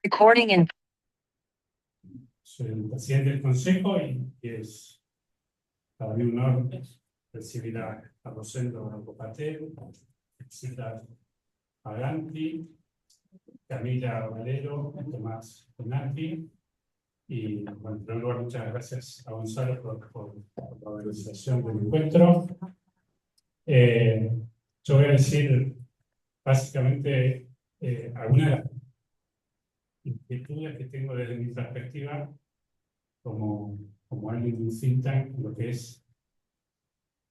Recording in Soy el presidente del consejo y es para mí un honor recibir a Rosendo Brancopateo, Cita Paganti, Camila Valero, Tomás Donati y, bueno, en primer lugar, muchas gracias a Gonzalo por la organización del encuentro. Yo voy a decir básicamente algunas de las inquietudes que tengo desde mi perspectiva como alguien de un think tank, lo que es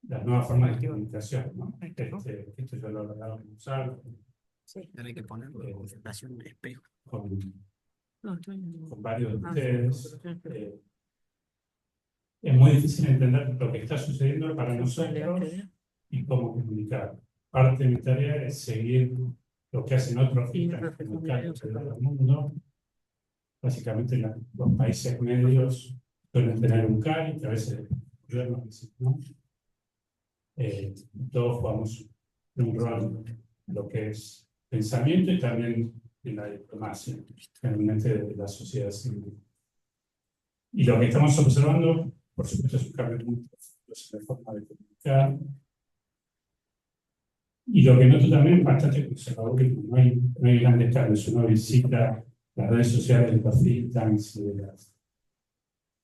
las nuevas formas de comunicación, ¿no? Esto yo lo he hablado con Gonzalo, Sí, hay que ponerlo en concentración de espejo. con varios de ustedes. Es muy difícil entender lo que está sucediendo para nosotros y cómo comunicar. Parte de mi tarea es seguir lo que hacen otros think tanks en el mundo. Básicamente los países medios suelen tener un CAI, que a veces el gobierno dice no. Todos jugamos un rol en lo que es pensamiento y también en la diplomacia, realmente de la sociedad civil. Y lo que estamos observando, por supuesto, es un cambio muy profundo en la forma de comunicar. Y lo que noto también es bastante conservador, que no hay grandes cambios. Uno visita las redes sociales de los think tanks, de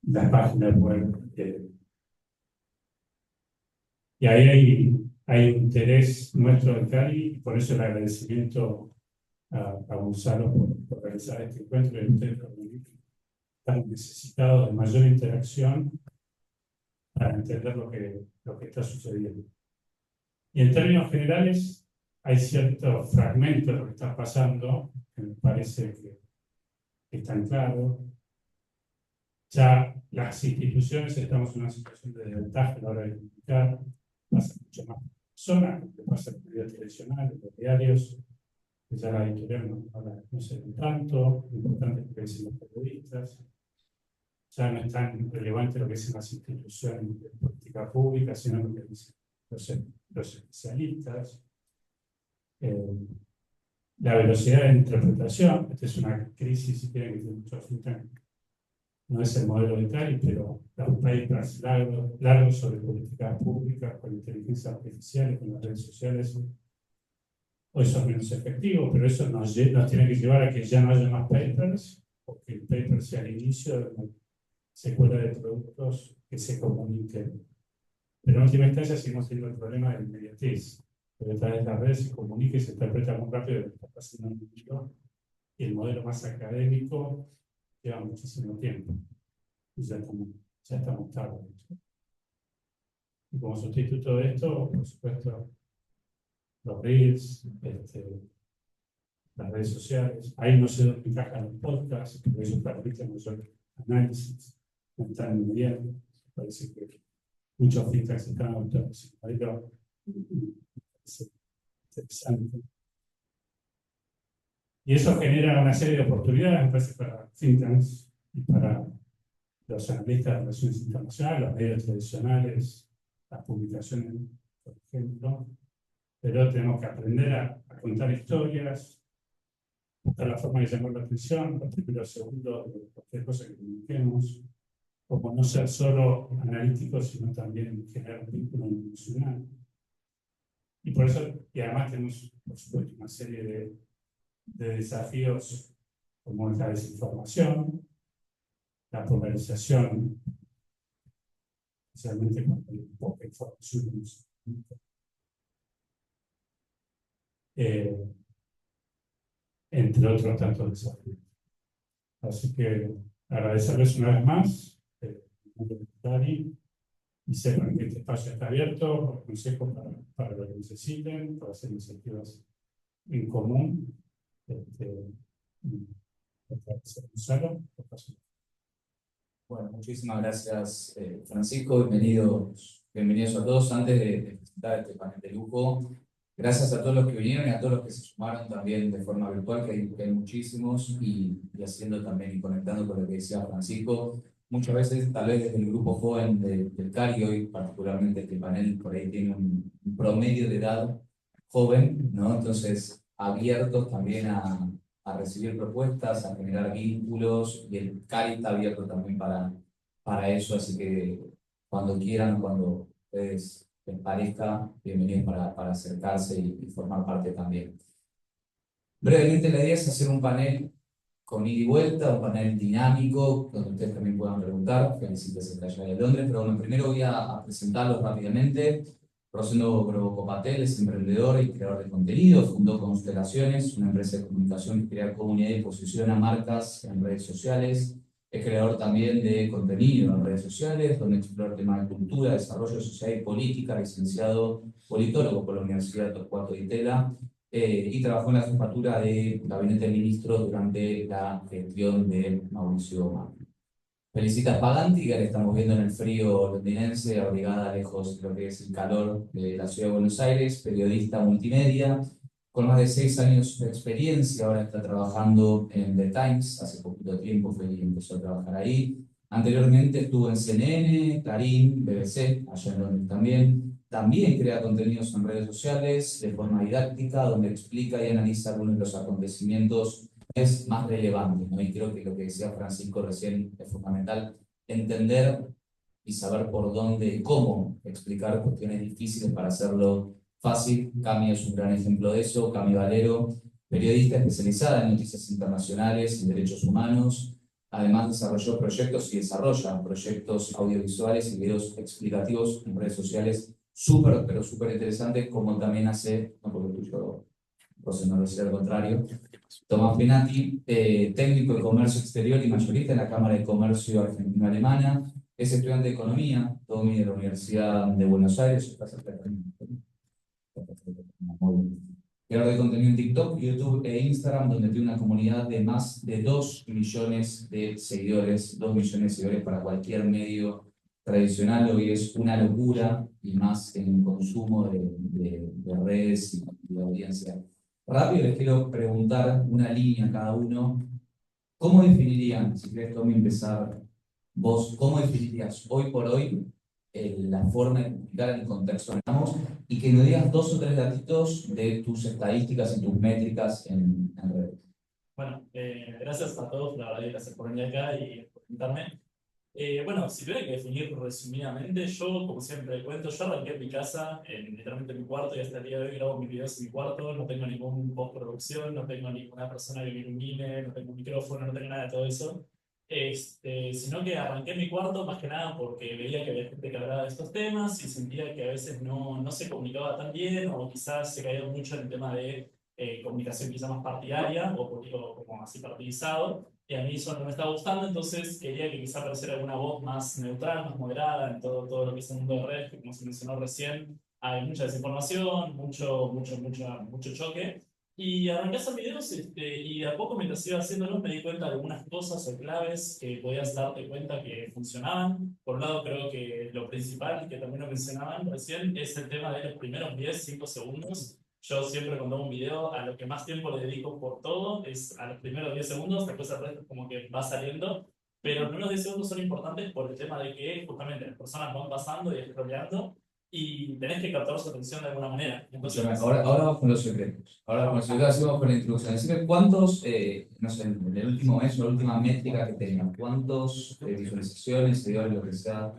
las páginas web. Y ahí hay un interés nuestro en Cali, y por eso el agradecimiento a Gonzalo por realizar este encuentro. Y ustedes están necesitados de mayor interacción para entender lo que está sucediendo. Y en términos generales, hay ciertos fragmentos de lo que está pasando que me parece que están claros. Ya las instituciones estamos en una situación de desventaja a la hora de comunicar, pasa mucho más personas, que pasa en los medios tradicionales, en los diarios, que ya la editorial no se ve tanto, lo importante es lo que dicen los periodistas, ya no es tan relevante lo que dicen las instituciones de política pública, sino lo que dicen los especialistas. La velocidad de interpretación, esta es una crisis, si quieren, que tiene muchos think tanks. No es el modelo de Cali, pero los papers largos sobre políticas públicas con inteligencia artificial y con las redes sociales hoy son menos efectivos, pero eso nos tiene que llevar a que ya no haya más papers, o que el paper sea el inicio de una secuela de productos que se comuniquen. Pero en última instancia seguimos teniendo el problema del inmediatez, que a través de las redes se comunica y se interpreta muy rápido lo que está pasando en el mundo, y el modelo más académico lleva muchísimo tiempo. Y ya estamos tarde. Y como sustituto de esto, por supuesto, los reels, las redes sociales. Ahí no sé dónde encajan los podcasts, porque eso permite mayor análisis, no están inmediato. Parece que muchos think tanks están autores. Ahí lo es interesante. Y eso genera una serie de oportunidades, me parece, para think tanks y para los analistas de relaciones internacionales, los medios tradicionales, las publicaciones, por ejemplo. Pero tenemos que aprender a contar historias, buscar la forma de llamar la atención, los primeros segundos de cualquier cosa que comuniquemos, como no ser solo analíticos, sino también generar un vínculo emocional. Y por eso, y además tenemos, por supuesto, una serie de desafíos como la desinformación, la polarización, especialmente cuando hay poca información. Entre otros tantos desafíos. Así que agradecerles una vez más y sepan que este espacio está abierto por consejo para lo que necesiten, para hacer iniciativas en común. Bueno, muchísimas gracias, Francisco. Bienvenidos a todos. Antes de presentar este panel de lujo, gracias a todos los que vinieron y a todos los que se sumaron también de forma virtual, que hay muchísimos, y haciendo también y conectando con lo que decía Francisco. Muchas veces, tal vez desde el grupo joven del CARI, hoy particularmente este panel por ahí tiene un promedio de edad joven, ¿no? Entonces, abiertos también a a recibir propuestas, a generar vínculos, y el CARI está abierto también para eso, así que cuando quieran, cuando ustedes les parezca, bienvenidos para acercarse y formar parte también. Brevemente, la idea es hacer un panel con ida y vuelta, un panel dinámico, donde ustedes también puedan preguntar. Felicítense que haya de Londres, pero bueno, primero voy a presentarlos rápidamente. Rosendo Grobocopatel es emprendedor y creador de contenido, fundó Constelaciones, una empresa de comunicación que crea comunidad y posiciona marcas en redes sociales. Es creador también de contenido en redes sociales, donde explora temas de cultura, desarrollo social y política, licenciado politólogo por la Universidad Torcuato Di Tella, y trabajó en la jefatura de Gabinete de Ministros durante la gestión de Mauricio Macri. Felicitas Paganti, que la estamos viendo en el frío londinense, abrigada lejos de lo que es el calor de la ciudad de Buenos Aires, periodista multimedia, con más de 6 años de experiencia, ahora está trabajando en The Times, hace poquito tiempo fue que empezó a trabajar ahí. Anteriormente estuvo en CNN, Clarín, BBC, allá en Londres también. También crea contenidos en redes sociales de forma didáctica, donde explica y analiza algunos de los acontecimientos más relevantes, ¿no? Y creo que lo que decía Francisco recién es fundamental, entender y saber por dónde y cómo explicar cuestiones difíciles para hacerlo fácil. Cami es un gran ejemplo de eso. Cami Valero, periodista especializada en noticias internacionales y derechos humanos. Además desarrolló proyectos y desarrolla proyectos audiovisuales y videos explicativos en redes sociales súper, pero súper interesantes, como también hace, no porque tuyo, José, no lo decía al contrario, Tomás Penati, técnico de comercio exterior y mayorista en la Cámara de Comercio Argentino-Alemana. Es estudiante de Economía, Tommy, de la Universidad de Buenos Aires. Creador de contenido en TikTok, YouTube e Instagram, donde tiene una comunidad de más de 2 millones de seguidores, 2 millones de seguidores para cualquier medio tradicional. Hoy es una locura, y más en el consumo de redes y de audiencia. Rápido les quiero preguntar una línea a cada uno. ¿Cómo definirían, si querés, Tommy, empezar vos, cómo definirías hoy por hoy la forma de publicar en el contexto que estamos, y que nos digas 2 o 3 datitos de tus estadísticas y tus métricas en redes? Bueno, gracias a todos, la verdad, gracias por venir acá y por invitarme. Bueno, si tuviera que definir resumidamente, yo, como siempre cuento, yo arranqué en mi casa, literalmente en mi cuarto, y hasta el día de hoy grabo mis videos en mi cuarto, no tengo ningún postproducción, no tengo ninguna persona que me ilumine, no tengo un micrófono, no tengo nada de todo eso. Sino que arranqué en mi cuarto más que nada porque veía que había gente que hablaba de estos temas y sentía que a veces no se comunicaba tan bien, o quizás se caía mucho en el tema de comunicación quizá más partidaria o político, como así partidizado, y a mí eso no me estaba gustando. Entonces quería que quizá apareciera alguna voz más neutral, más moderada en todo lo que es el mundo de redes, que como se mencionó recién, hay mucha desinformación, mucho choque. Y arranqué a hacer videos, y de a poco mientras iba haciéndolos me di cuenta de algunas cosas o claves que podías darte cuenta que funcionaban. Por un lado, creo que lo principal, que también lo mencionaban recién, es el tema de los primeros 5 segundos. Yo siempre cuando hago un video, a lo que más tiempo le dedico por todo es a los primeros 10 segundos, después el resto como que va saliendo. Pero los primeros 10 segundos son importantes por el tema de que justamente las personas van pasando y scrolleando, y tenés que captar su atención de alguna manera. Entonces, Ahora vamos con los secretos. Ahora vamos con los secretos, hacemos con la introducción. Decime cuántos, no sé, en el último mes o la última métrica que tengan, cuántos visualizaciones, seguidores, lo que sea,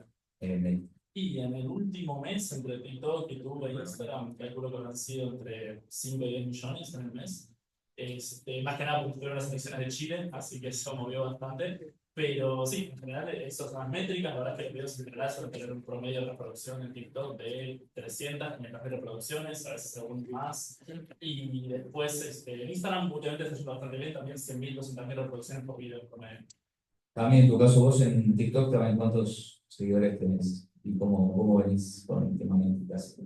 y en el último mes, entre TikTok, YouTube e Instagram, calculo que han sido entre 5 y 10 millones en el mes. Más que nada porque fueron las elecciones de Chile, así que eso movió bastante. Pero sí, en general, esas son las métricas. La verdad es que los videos en general suelen tener un promedio de reproducción en TikTok de 300, mientras de reproducciones, a veces algún más. Y después, en Instagram, últimamente está yendo bastante bien, también 100.000, 200.000 reproducciones por video en promedio. También en tu caso, vos en TikTok también, ¿cuántos seguidores tenés? ¿Y cómo venís con el tema métricas?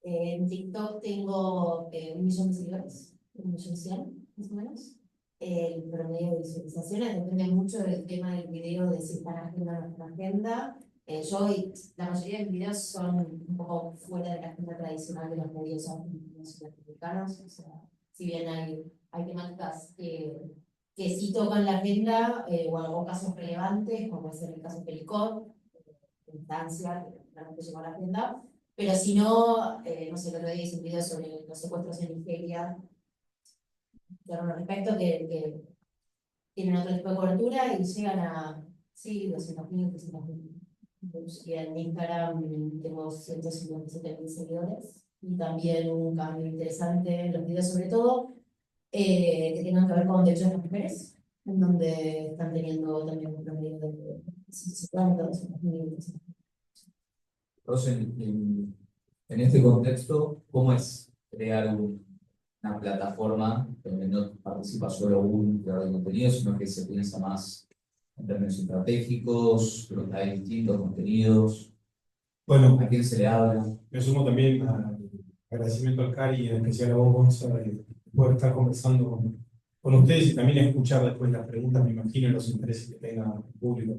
En TikTok tengo 1 millón de seguidores, 1.100.000 más o menos. El promedio de visualizaciones depende mucho del tema del video, de si está en agenda o no está en agenda. La mayoría de mis videos son un poco fuera de la agenda tradicional de los medios argentinos y latinoamericanos. O sea, si bien hay temáticas que sí tocan la agenda, o casos relevantes, como es el caso Pelicot, instancia, que realmente llegó a la agenda. Pero si no, no sé, el otro día hice un video sobre los secuestros en Nigeria, al respecto, que tienen otro tipo de cobertura y llegan a, sí, 200.000, 300.000. Y en Instagram tengo 157.000 seguidores. Y también un cambio interesante en los videos, sobre todo, que tengan que ver con derechos de las mujeres, en donde están teniendo también un promedio de 150, 200.000. Entonces, en este contexto, ¿cómo es crear una plataforma donde no participa solo un creador de contenido, sino que se piensa más en términos estratégicos, donde hay distintos contenidos? Bueno, ¿A quién se le habla? me sumo también al agradecimiento al Cari y en especial a vos, Gonza, de poder estar conversando con ustedes y también escuchar después las preguntas, me imagino, y los intereses que tenga el público.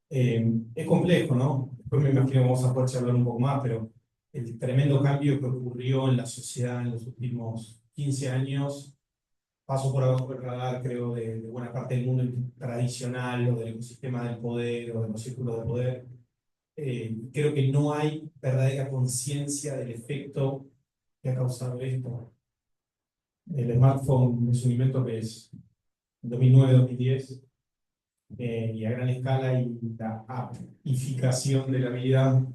Es complejo, ¿no? Después me imagino que vamos a poder charlar un poco más, pero el tremendo cambio que ocurrió en la sociedad en los últimos 15 años pasó por abajo del radar, creo, de buena parte del mundo tradicional o del ecosistema del poder o de los círculos de poder. Creo que no hay verdadera conciencia del efecto que ha causado esto. El smartphone es un invento que es 2009-2010 y a gran escala y la apificación de la vida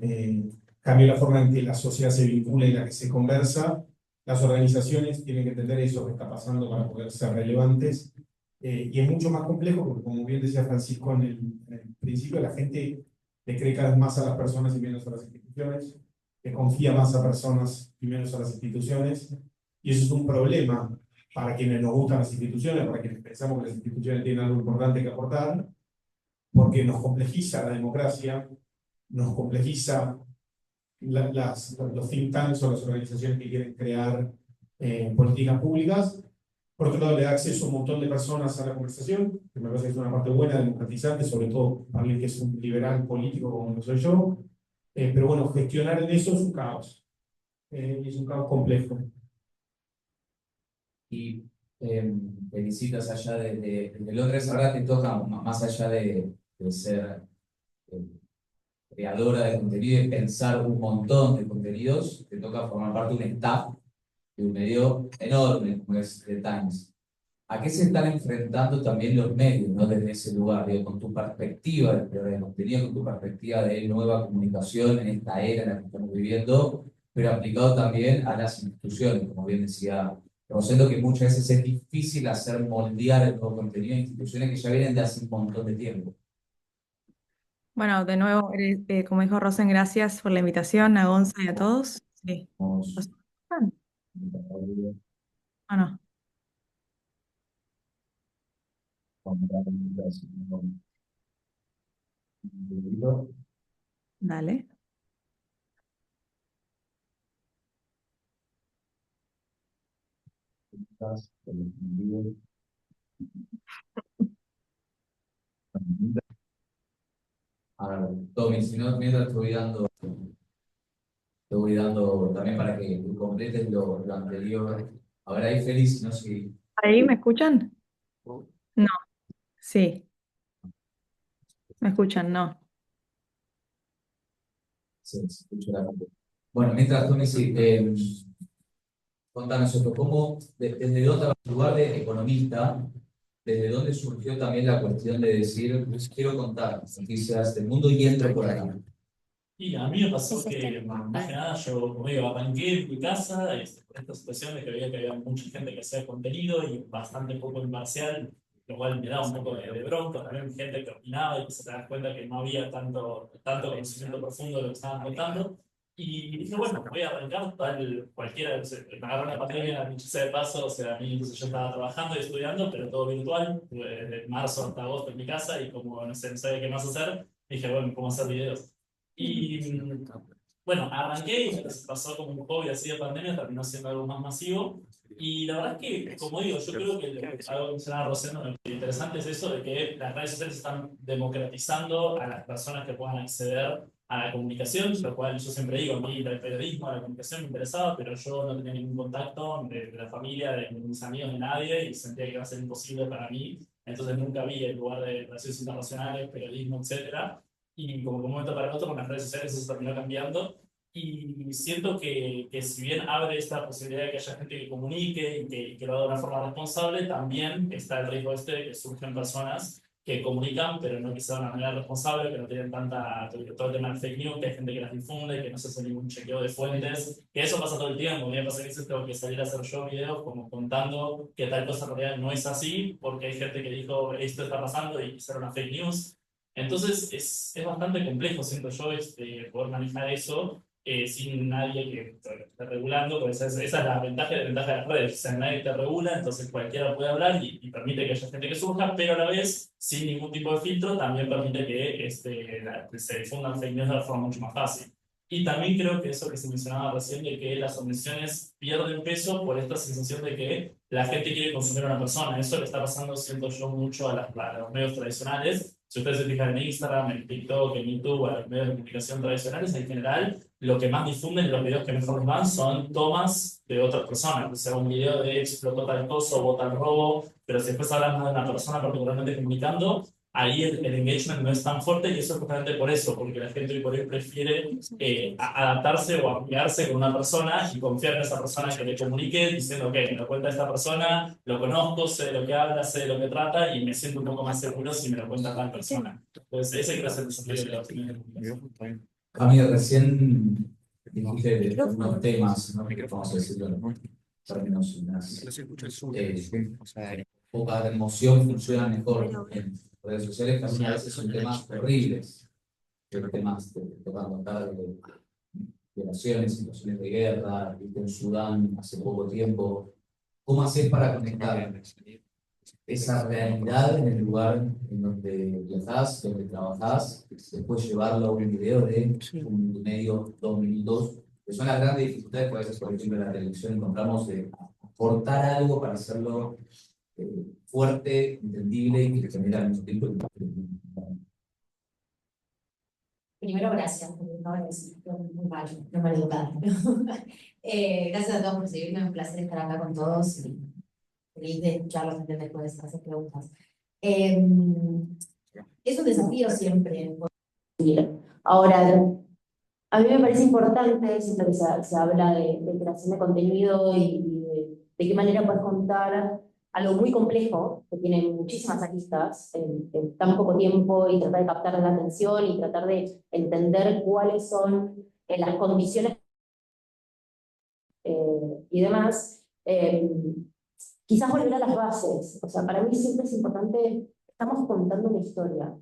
cambió la forma en que la sociedad se vincula y la que se conversa. Las organizaciones tienen que entender eso que está pasando para poder ser relevantes. Y es mucho más complejo porque, como bien decía Francisco en el principio, la gente le cree cada vez más a las personas y menos a las instituciones, que confía más a personas y menos a las instituciones. Y eso es un problema para quienes nos gustan las instituciones, para quienes pensamos que las instituciones tienen algo importante que aportar, porque nos complejiza la democracia, nos complejiza los think tanks o las organizaciones que quieren crear políticas públicas. Por otro lado, le da acceso a un montón de personas a la conversación, que me parece que es una parte buena, democratizante, sobre todo para alguien que es un liberal político como lo soy yo. Pero bueno, gestionar en eso es un caos, y es un caos complejo. Y te visitas allá de Londres, ahora te toca, más allá de ser creadora de contenido y pensar un montón de contenidos, te toca formar parte de un staff de un medio enorme como es The Times. ¿A qué se están enfrentando también los medios, ¿no? Desde ese lugar, digo, con tu perspectiva de creador de contenido, con tu perspectiva de nueva comunicación en esta era en la que estamos viviendo, pero aplicado también a las instituciones, como bien decía, conociendo que muchas veces es difícil hacer moldear el nuevo contenido en instituciones que ya vienen de hace un montón de tiempo? Bueno, de nuevo, como dijo Rosen, gracias por la invitación a Gonza y a todos. Sí. ¿Los Vamos, escuchan? ¿O no? Dale. a ver, Tommy, si no, mientras te voy dando también para que completes lo anterior. A ver, ahí Félix, no sé si ¿Ahí me escuchan? No, sí, me escuchan, no. se escucha la parte. Bueno, mientras Tommy, sí, contanos esto, ¿cómo, desde dónde, en lugar de economista, desde dónde surgió también la cuestión de decir, pues, quiero contar noticias del mundo y entro por acá? Y a mí me pasó que, más que nada, yo como digo, arranqué en mi casa por esta situación de que veía que había mucha gente que hacía contenido y bastante poco imparcial, lo cual me daba un poco de bronca, también gente que opinaba y que se da cuenta que no había tanto conocimiento profundo de lo que estaban contando. Y dije, bueno, voy a arrancar cualquiera, me agarró una pandemia, dicho sea de paso, o sea, a mí entonces yo estaba trabajando y estudiando, pero todo virtual, de marzo hasta agosto en mi casa y como no sé, no sabía qué más hacer, dije, bueno, ¿cómo hacer videos? Y bueno, arranqué y se pasó como un hobby así de pandemia, terminó siendo algo más masivo. Y la verdad es que, como digo, yo creo que algo que mencionaba Rosendo, lo interesante es eso de que las redes sociales están democratizando a las personas que puedan acceder a la comunicación, lo cual yo siempre digo, a mí el periodismo, la comunicación me interesaba, pero yo no tenía ningún contacto de la familia, de mis amigos, de nadie, y sentía que iba a ser imposible para mí. Entonces nunca vi el lugar de relaciones internacionales, periodismo, etcétera. Y como de un momento para el otro, con las redes sociales eso terminó cambiando. Y siento que si bien abre esta posibilidad de que haya gente que comunique y que lo haga de una forma responsable, también está el riesgo este de que surgen personas que comunican, pero no quizá de una manera responsable, que no tienen todo el tema de fake news, que hay gente que las difunde, que no se hace ningún chequeo de fuentes, que eso pasa todo el tiempo. A mí me pasa que a veces tengo que salir a hacer yo videos como contando que tal cosa en realidad no es así, porque hay gente que dijo esto está pasando y quizá era una fake news. Entonces es bastante complejo, siento yo, poder manejar eso sin nadie que te esté regulando, pues esa es la ventaja y la ventaja de las redes. O sea, nadie te regula, entonces cualquiera puede hablar y permite que haya gente que surja, pero a la vez, sin ningún tipo de filtro, también permite que que se difundan fake news de una forma mucho más fácil. Y también creo que eso que se mencionaba recién, de que las omisiones pierden peso por esta sensación de que la gente quiere consumir a una persona. Eso le está pasando, siento yo, mucho a los medios tradicionales. Si ustedes se fijan en Instagram, en TikTok, en YouTube, a los medios de comunicación tradicionales, en general, lo que más difunden, los videos que mejor van, son tomas de otras personas. O sea, un video de explotó tal cosa o tal robo, pero si después hablamos de una persona particularmente comunicando, ahí el engagement no es tan fuerte y eso es justamente por eso, porque la gente hoy por hoy prefiere adaptarse o ampliarse con una persona y confiar en esa persona que le comunique diciendo, ok, me lo cuenta esta persona, lo conozco, sé de lo que habla, sé de lo que trata y me siento un poco más seguro si me lo cuenta tal persona. Entonces, ese creo que es el desafío de los medios de comunicación. Camilo, recién dijiste de algunos temas, ¿no? Vamos a decirlo en términos más pocas de emoción funcionan mejor en redes sociales, también a veces son temas horribles, temas que tocan contar de violaciones, situaciones de guerra, viste en Sudán hace poco tiempo. ¿Cómo haces para conectar esa realidad en el lugar en donde viajás, donde trabajás, después llevarlo a un video de un minuto y medio, 2 minutos, que son las grandes dificultades que a veces, por ejemplo, en la televisión encontramos de aportar algo para hacerlo fuerte, entendible y que genera al mismo tiempo impacto? Primero, gracias, porque no es muy mal, no mal educada. Gracias a todos por seguirme, es un placer estar acá con todos y feliz de escucharlos también después de hacer preguntas. Es un desafío siempre. Ahora, a mí me parece importante, siento que se habla de creación de contenido y de qué manera puedes contar algo muy complejo, que tiene muchísimas aristas en tan poco tiempo y tratar de captar la atención y tratar de entender cuáles son las condiciones y demás. Quizás volver a las bases, o sea, para mí siempre es importante, estamos contando una historia,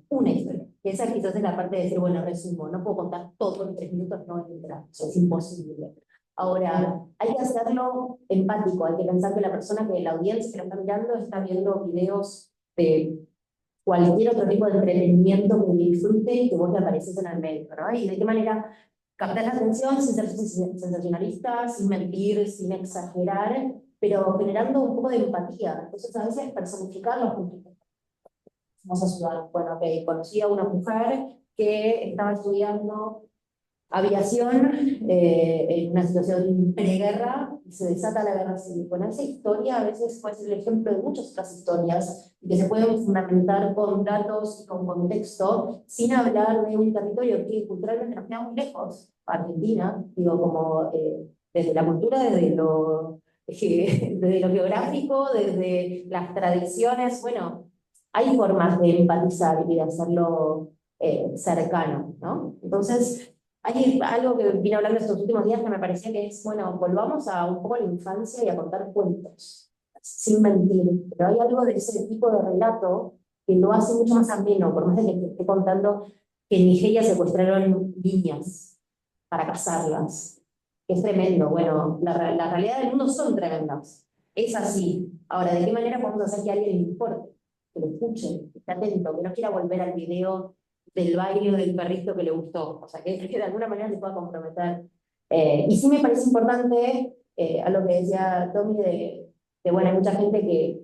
que esa quizás es la parte de decir, bueno, resumo, no puedo contar todo en 3 minutos, no entra, eso es imposible. Ahora, hay que hacerlo empático, hay que pensar que la persona, que la audiencia que lo está mirando, está viendo videos de cualquier otro tipo de entretenimiento que disfrute y que vos le apareces en el medio, ¿no? Y de qué manera captar la atención sin ser sensacionalista, sin mentir, sin exagerar, pero generando un poco de empatía. Entonces, a veces personificar los puntos. Vamos a ayudar. Bueno, ok, conocí a una mujer que estaba estudiando aviación en una situación preguerra y se desata la guerra civil. Con esa historia a veces puede ser el ejemplo de muchas otras historias que se pueden fundamentar con datos y con contexto sin hablar de un territorio que culturalmente nos queda muy lejos, Argentina, digo, como desde la cultura, desde lo geográfico, desde las tradiciones, bueno, hay formas de empatizar y de hacerlo cercano, ¿no? Entonces, hay algo que vine hablando estos últimos días que me parecía que es, bueno, volvamos a un poco la infancia y a contar cuentos, sin mentir, pero hay algo de ese tipo de relato que lo hace mucho más ameno, por más de que te esté contando que en Nigeria secuestraron niñas para casarlas. Es tremendo, bueno, la realidad del mundo son tremendas, es así. Ahora, ¿de qué manera podemos hacer que a alguien le importe, que lo escuche, que esté atento, que no quiera volver al video del baile o del perrito que le gustó, o sea, que de alguna manera se pueda comprometer? Y sí me parece importante, a lo que decía Tommy, bueno, hay mucha gente que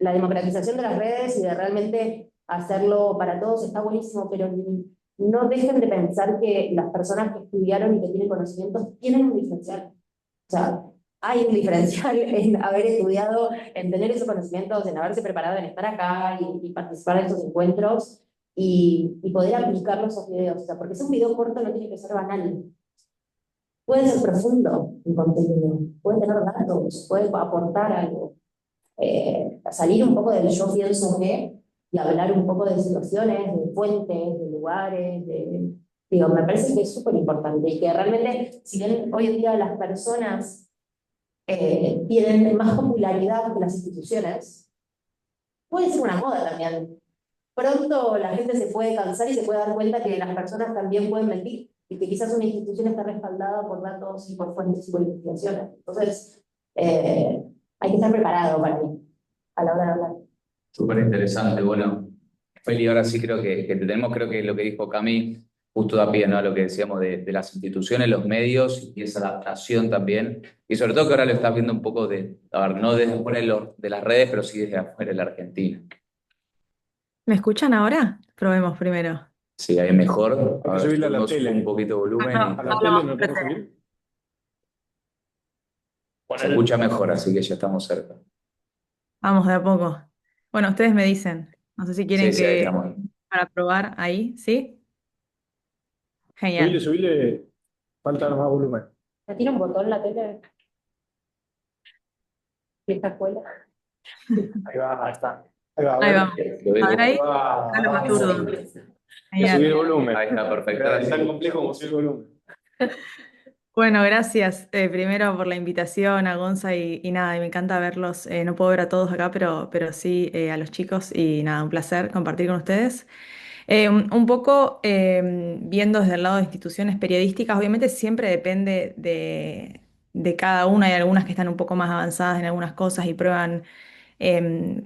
la democratización de las redes y de realmente hacerlo para todos está buenísimo, pero no dejen de pensar que las personas que estudiaron y que tienen conocimientos tienen un diferencial. O sea, hay un diferencial en haber estudiado, en tener esos conocimientos, en haberse preparado, en estar acá y participar en estos encuentros y poder aplicarlos a esos videos. O sea, porque si un video corto no tiene que ser banal. puede ser profundo el contenido, puede tener datos, puede aportar algo. Salir un poco del yo pienso que y hablar un poco de situaciones, de fuentes, de lugares, digo, me parece que es súper importante y que realmente, si bien hoy en día las personas tienen más popularidad que las instituciones, puede ser una moda también. Pronto la gente se puede cansar y se puede dar cuenta que las personas también pueden mentir y que quizás una institución está respaldada por datos y por fuentes y por investigaciones. Entonces, hay que estar preparado para mí a la hora de hablar. Súper interesante. Bueno, Feli, ahora sí que te tenemos, creo que lo que dijo Cami justo da pie, ¿no? A lo que decíamos de las instituciones, los medios y esa adaptación también. Y sobre todo que ahora lo estás viendo un poco a ver, no desde afuera de las redes, pero sí desde afuera de la Argentina. ¿Me escuchan ahora? Probemos primero. Sí, ahí mejor. Hay A que ver, subirle a la subimos tele. un poquito de volumen No, ¿A y la habla tele más no podemos fuerte. subir? se escucha mejor, así que ya estamos cerca. Vamos de a poco. Bueno, ustedes me dicen. No sé si Sí, quieren sí, ahí que estamos. para probar ahí, ¿sí? Subile, Genial. subile, falta más volumen. ¿Me tiene un botón la tele? ¿Vieja escuela? Ahí va, ahí está. Ahí va, a Ahí ver. vamos. Lo A veo. ver ahí. Va, Dale más vamos. zurdo. Hay que subir el Genial. volumen. Ahí está, perfecto. Es tan complejo como subir el volumen. Bueno, gracias primero por la invitación a Gonza y nada, y me encanta verlos. No puedo ver a todos acá, pero sí a los chicos y nada, un placer compartir con ustedes. Un poco viendo desde el lado de instituciones periodísticas, obviamente siempre depende de cada una. Hay algunas que están un poco más avanzadas en algunas cosas y prueban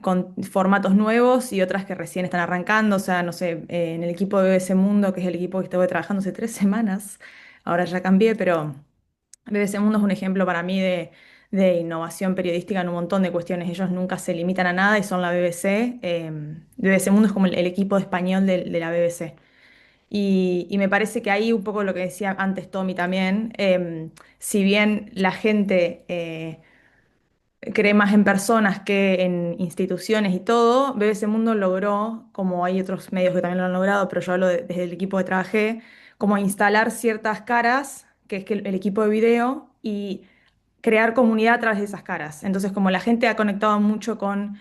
con formatos nuevos y otras que recién están arrancando. O sea, no sé, en el equipo de BBC Mundo, que es el equipo que estuve trabajando hace 3 semanas, ahora ya cambié, pero BBC Mundo es un ejemplo para mí de innovación periodística en un montón de cuestiones. Ellos nunca se limitan a nada y son la BBC. BBC Mundo es como el equipo español de la BBC. Y me parece que ahí un poco lo que decía antes Tommy también, si bien la gente cree más en personas que en instituciones y todo, BBC Mundo logró, como hay otros medios que también lo han logrado, pero yo hablo desde el equipo que trabajé, como instalar ciertas caras, que es que el equipo de video, y crear comunidad a través de esas caras. Entonces, como la gente ha conectado mucho con,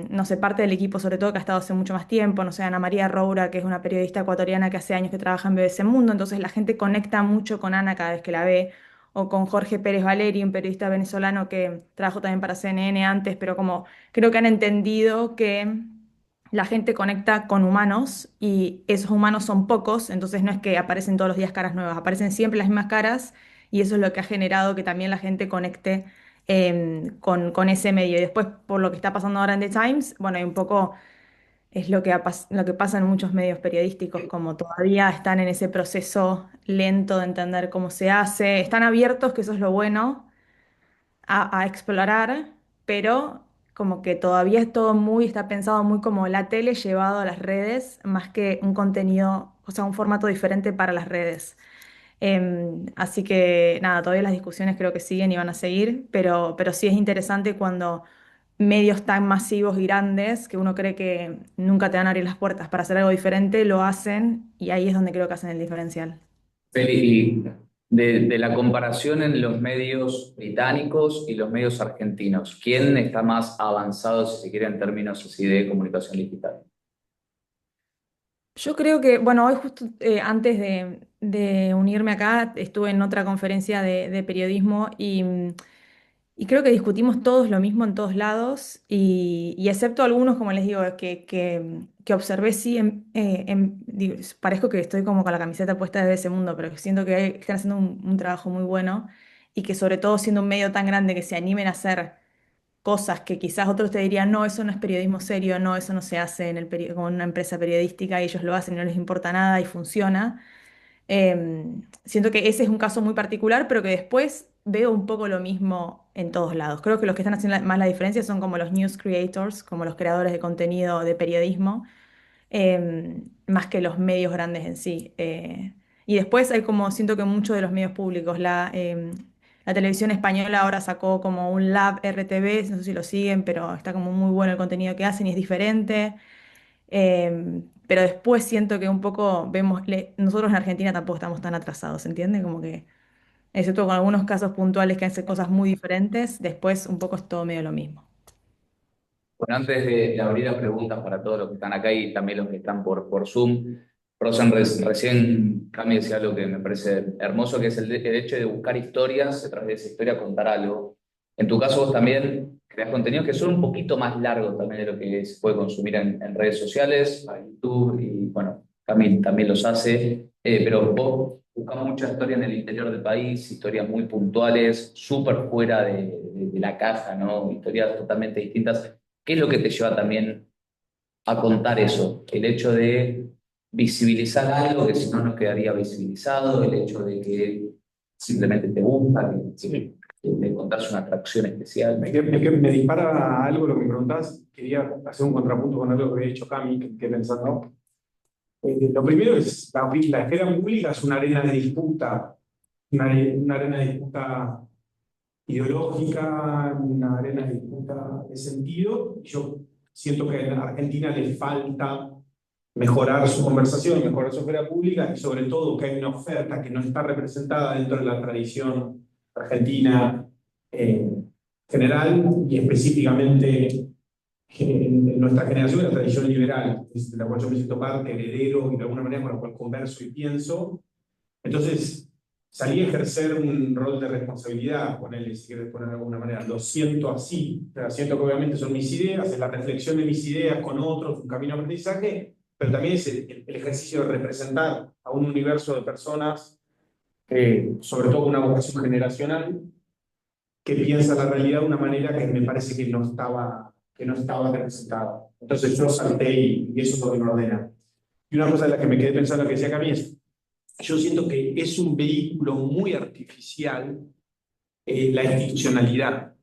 no sé, parte del equipo, sobre todo que ha estado hace mucho más tiempo, no sé, Ana María Roura, que es una periodista ecuatoriana que hace años que trabaja en BBC Mundo, entonces la gente conecta mucho con Ana cada vez que la ve, o con Jorge Pérez Valeri, un periodista venezolano que trabajó también para CNN antes, pero como creo que han entendido que la gente conecta con humanos y esos humanos son pocos, entonces no es que aparecen todos los días caras nuevas, aparecen siempre las mismas caras y eso es lo que ha generado que también la gente conecte con ese medio. Y después, por lo que está pasando ahora en The Times, bueno, hay un poco es lo que pasa en muchos medios periodísticos, como todavía están en ese proceso lento de entender cómo se hace, están abiertos, que eso es lo bueno, a explorar, pero como que todavía es todo muy, está pensado muy como la tele llevado a las redes, más que un contenido, o sea, un formato diferente para las redes. Así que nada, todavía las discusiones creo que siguen y van a seguir, pero sí es interesante cuando medios tan masivos y grandes que uno cree que nunca te van a abrir las puertas para hacer algo diferente, lo hacen y ahí es donde creo que hacen el diferencial. Feli, y de la comparación en los medios británicos y los medios argentinos, ¿quién está más avanzado, si se quiere, en términos así de comunicación digital? Yo creo que, bueno, hoy justo antes de unirme acá estuve en otra conferencia de periodismo y creo que discutimos todos lo mismo en todos lados y excepto algunos, como les digo, que observé, sí, parezco que estoy como con la camiseta puesta de ese mundo, pero que siento que están haciendo un trabajo muy bueno y que sobre todo siendo un medio tan grande que se animen a hacer cosas que quizás otros te dirían, no, eso no es periodismo serio, no, eso no se hace en con una empresa periodística y ellos lo hacen y no les importa nada y funciona. Siento que ese es un caso muy particular, pero que después veo un poco lo mismo en todos lados. Creo que los que están haciendo más la diferencia son como los news creators, como los creadores de contenido de periodismo, más que los medios grandes en sí. Y después hay como, siento que muchos de los medios públicos, la televisión española ahora sacó como un Lab RTV, no sé si lo siguen, pero está como muy bueno el contenido que hacen y es diferente. Pero después siento que un poco vemos, nosotros en Argentina tampoco estamos tan atrasados, ¿entiendes? Como que excepto con algunos casos puntuales que hacen cosas muy diferentes, después un poco es todo medio lo mismo. Bueno, antes de abrir las preguntas para todos los que están acá y también los que están por Zoom, Rosen, recién Cami decía algo que me parece hermoso, que es el hecho de buscar historias, a través de esa historia contar algo. En tu caso vos también creas contenidos que son un poquito más largos también de lo que se puede consumir en redes sociales, para YouTube, y bueno, Cami también los hace, pero vos buscas mucha historia en el interior del país, historias muy puntuales, súper fuera de la caja, ¿no? Historias totalmente distintas. ¿Qué es lo que te lleva también a contar eso? El hecho de visibilizar algo que si no quedaría visibilizado, el hecho de que simplemente te gusta, que te contás una atracción especial. Me dispara algo lo que me preguntás. Quería hacer un contrapunto con algo que había dicho Cami, que quedé pensando. Lo primero es, la esfera pública es una arena de disputa, una arena de disputa ideológica, una arena de disputa de sentido. Yo siento que a Argentina le falta mejorar su conversación, mejorar su esfera pública, y sobre todo que hay una oferta que no está representada dentro de la tradición argentina general, y específicamente en nuestra generación, la tradición liberal, de la cual yo me siento parte, heredero, y de alguna manera con la cual converso y pienso. Entonces, salí a ejercer un rol de responsabilidad con él, si quieres poner de alguna manera. Lo siento así. O sea, siento que obviamente son mis ideas, es la reflexión de mis ideas con otros, un camino de aprendizaje, pero también es el ejercicio de representar a un universo de personas, sobre todo con una vocación generacional, que piensa la realidad de una manera que me parece que no estaba representada. Entonces yo salté y eso es lo que me ordena. Y una cosa de la que me quedé pensando que decía Camille es, yo siento que es un vehículo muy artificial la institucionalidad,